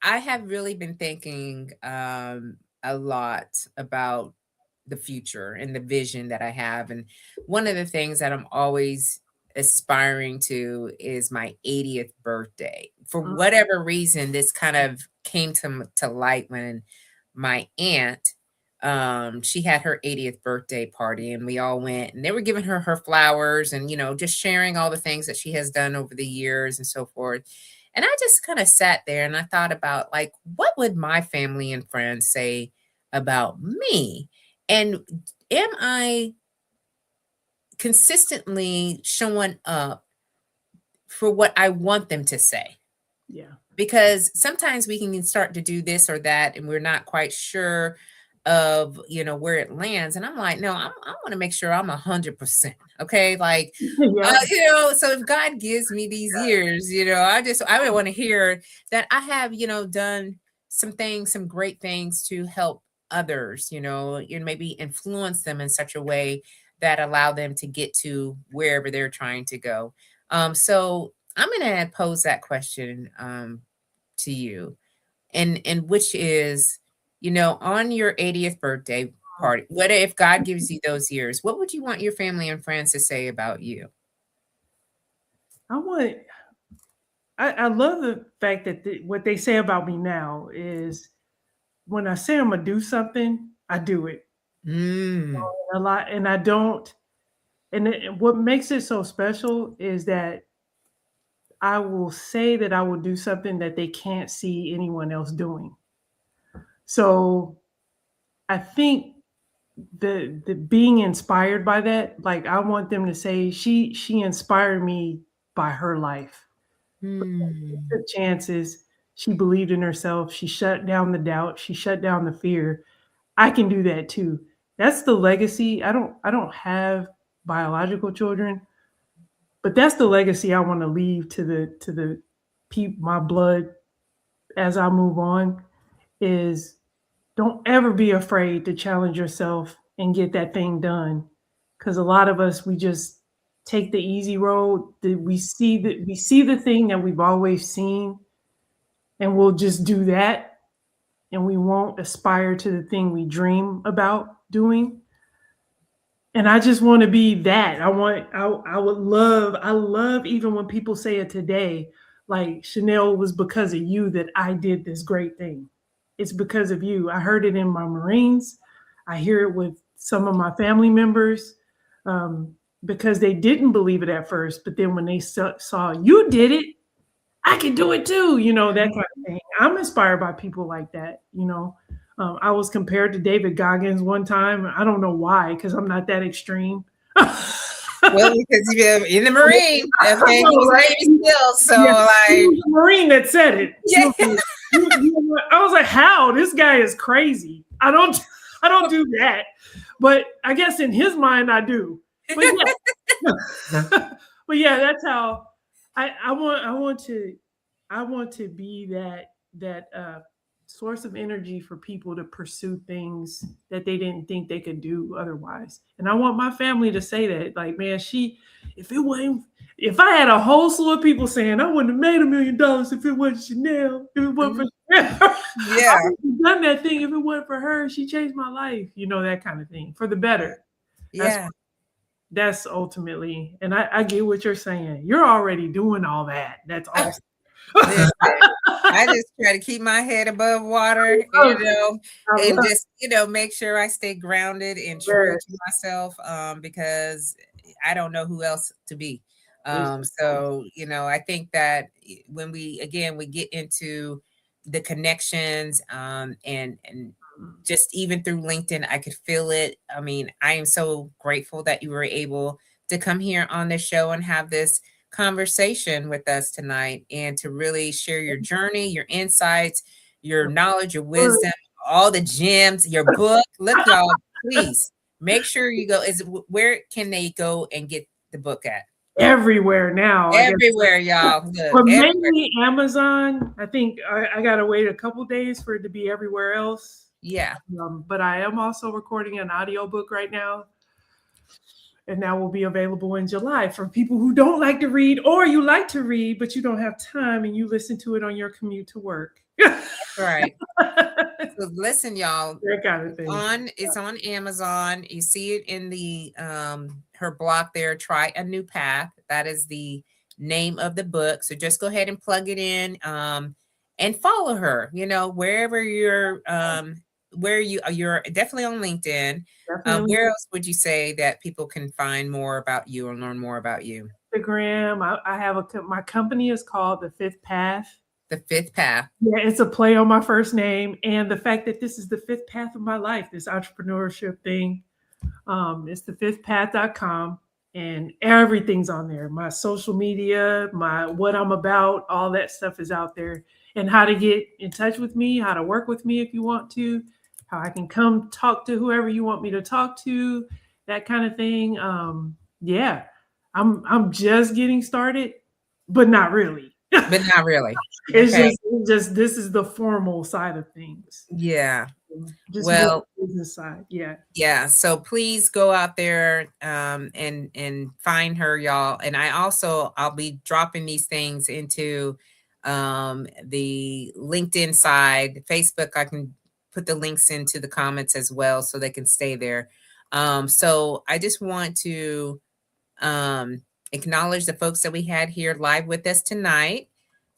I have really been thinking a lot about the future and the vision that I have. And one of the things that I'm always aspiring to is my 80th birthday. For whatever reason, this kind of came to light when my aunt she had her 80th birthday party and we all went and they were giving her flowers and just sharing all the things that she has done over the years and so forth. And I just kind of sat there and I thought about, like, what would my family and friends say about me? And am I consistently showing up for what I want them to say? Yeah. Because sometimes we can start to do this or that and we're not quite sure of where it lands. And I'm like, no, I want to make sure I'm 100%. Okay. Like, Yeah. so if God gives me these years, I would want to hear that I have, done some things, some great things to help others, and maybe influence them in such a way that allow them to get to wherever they're trying to go. So I'm going to pose that question to you, and which is, on your 80th birthday party, what if God gives you those years? What would you want your family and friends to say about you? I love the fact that what they say about me now is when I say I'm gonna do something, I do it. Mm. A lot, and I don't. And what makes it so special is that I will say that I will do something that they can't see anyone else doing. So I think the being inspired by that, like I want them to say she inspired me by her life. She Mm. took chances. She believed in herself. She shut down the doubt. She shut down the fear. I can do that too. That's the legacy. I don't have biological children, but that's the legacy I want to leave to the people, my blood, as I move on, is don't ever be afraid to challenge yourself and get that thing done. Because a lot of us, we just take the easy road. We see the thing that we've always seen, and we'll just do that, and we won't aspire to the thing we dream about doing. And I just want to be that. I love even when people say it today, like, Shanelle, was because of you that I did this great thing. It's because of you. I heard it in my Marines. I hear it with some of my family members, um, because they didn't believe it at first, but then when they saw you did it, I can do it too, that kind of thing. I'm inspired by people like that. I was compared to David Goggins one time. I don't know why, because I'm not that extreme. Well, because you're in the Marine, okay, he was Right? Navy SEAL, so Yeah, like, it was a Marine that said it. yeah. I was like, how? This guy is crazy. I don't do that. But I guess in his mind I do. But yeah. But yeah, that's how I want to be that source of energy for people to pursue things that they didn't think they could do otherwise. And I want my family to say that, like, man, if it wasn't, if I had a whole slew of people saying I wouldn't have made $1 million if it wasn't Chanel, if it wasn't for Chanel, I Yeah. would have done that thing if it wasn't for her. She changed my life, that kind of thing, for the better. That's Yeah. that's ultimately, and I get what you're saying. You're already doing all that. That's awesome. Listen, I just try to keep my head above water, I and love just, make sure I stay grounded and true that. to myself, because I don't know who else to be. It's So, I think that when we get into the connections, and just even through LinkedIn, I could feel it. I mean, I am so grateful that you were able to come here on this show and have this conversation with us tonight and to really share your journey, your insights, your knowledge, your wisdom, all the gems, your book. Look, y'all, please make sure you go. Where can they go and get the book at? everywhere now, I guess. Everywhere, y'all. Look, But everywhere. mainly Amazon. I think I gotta wait a couple days for it to be everywhere else. Yeah. But I am also recording an audiobook right now. And that will be available in July for people who don't like to read, or you like to read, but you don't have time and you listen to it on your commute to work. Right. So listen, y'all, That kind of thing. it's on Amazon. You see it in the her block there, Try a New Path. That is the name of the book. So just go ahead and plug it in and follow her, you know, wherever you're you're definitely on LinkedIn. Definitely Where else would you say that people can find more about you and learn more about you? Instagram. I have my company is called The Fifth Path. The Fifth Path. Yeah, it's a play on my first name and the fact that this is the fifth path of my life, this entrepreneurship thing. It's thefifthpath.com and everything's on there. My social media, my what I'm about, all that stuff is out there. And how to get in touch with me, how to work with me if you want to, how I can come talk to whoever you want me to talk to, that kind of thing. Yeah, I'm just getting started, but not really. But not really. It's Okay. just this is the formal side of things. Yeah. Just Well, business side. Yeah. yeah, so please go out there and find her, y'all. And I'll be dropping these things into the LinkedIn side. Facebook, I can put the links into the comments as well so they can stay there. So I just want to acknowledge the folks that we had here live with us tonight.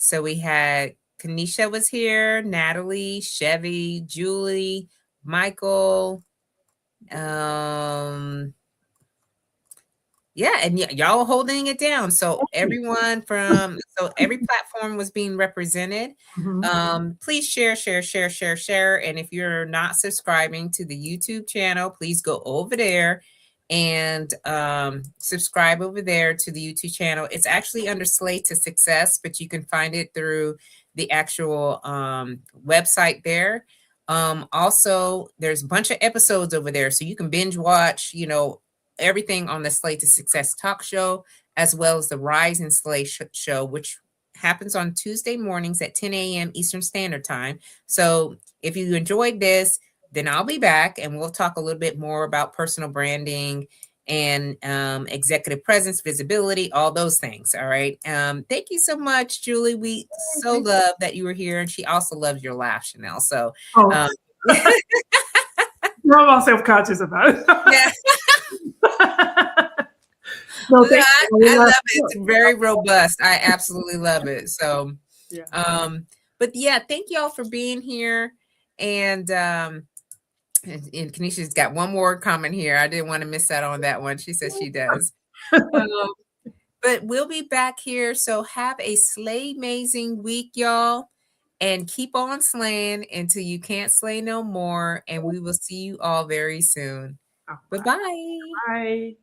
So we had Kanisha was here, Natalie, Chevy, Julie, Michael, yeah, and y'all holding it down. So every platform was being represented. Please share. And if you're not subscribing to the YouTube channel, please go over there and subscribe over there to the YouTube channel. It's actually under Slay to Success, but you can find it through the actual website there. Also, there's a bunch of episodes over there, so you can binge watch, you know, everything on the Slay to Success talk show, as well as the Rise and Slay show, which happens on Tuesday mornings at 10 a.m. Eastern Standard Time. So if you enjoyed this, then I'll be back and we'll talk a little bit more about personal branding and executive presence, visibility, all those things. All right. Thank you so much, Julie. We so love that you were here. And she also loves your laugh, Shanelle. So I'm all self-conscious about it. Yeah. No, I love it. It's very robust. I absolutely love it. So, yeah. But yeah, thank y'all for being here. And Kanisha's got one more comment here. I didn't want to miss out on that one. She says she does. But we'll be back here. So have a slay-mazing week, y'all. And keep on slaying until you can't slay no more. And we will see you all very soon. Bye-bye. Bye.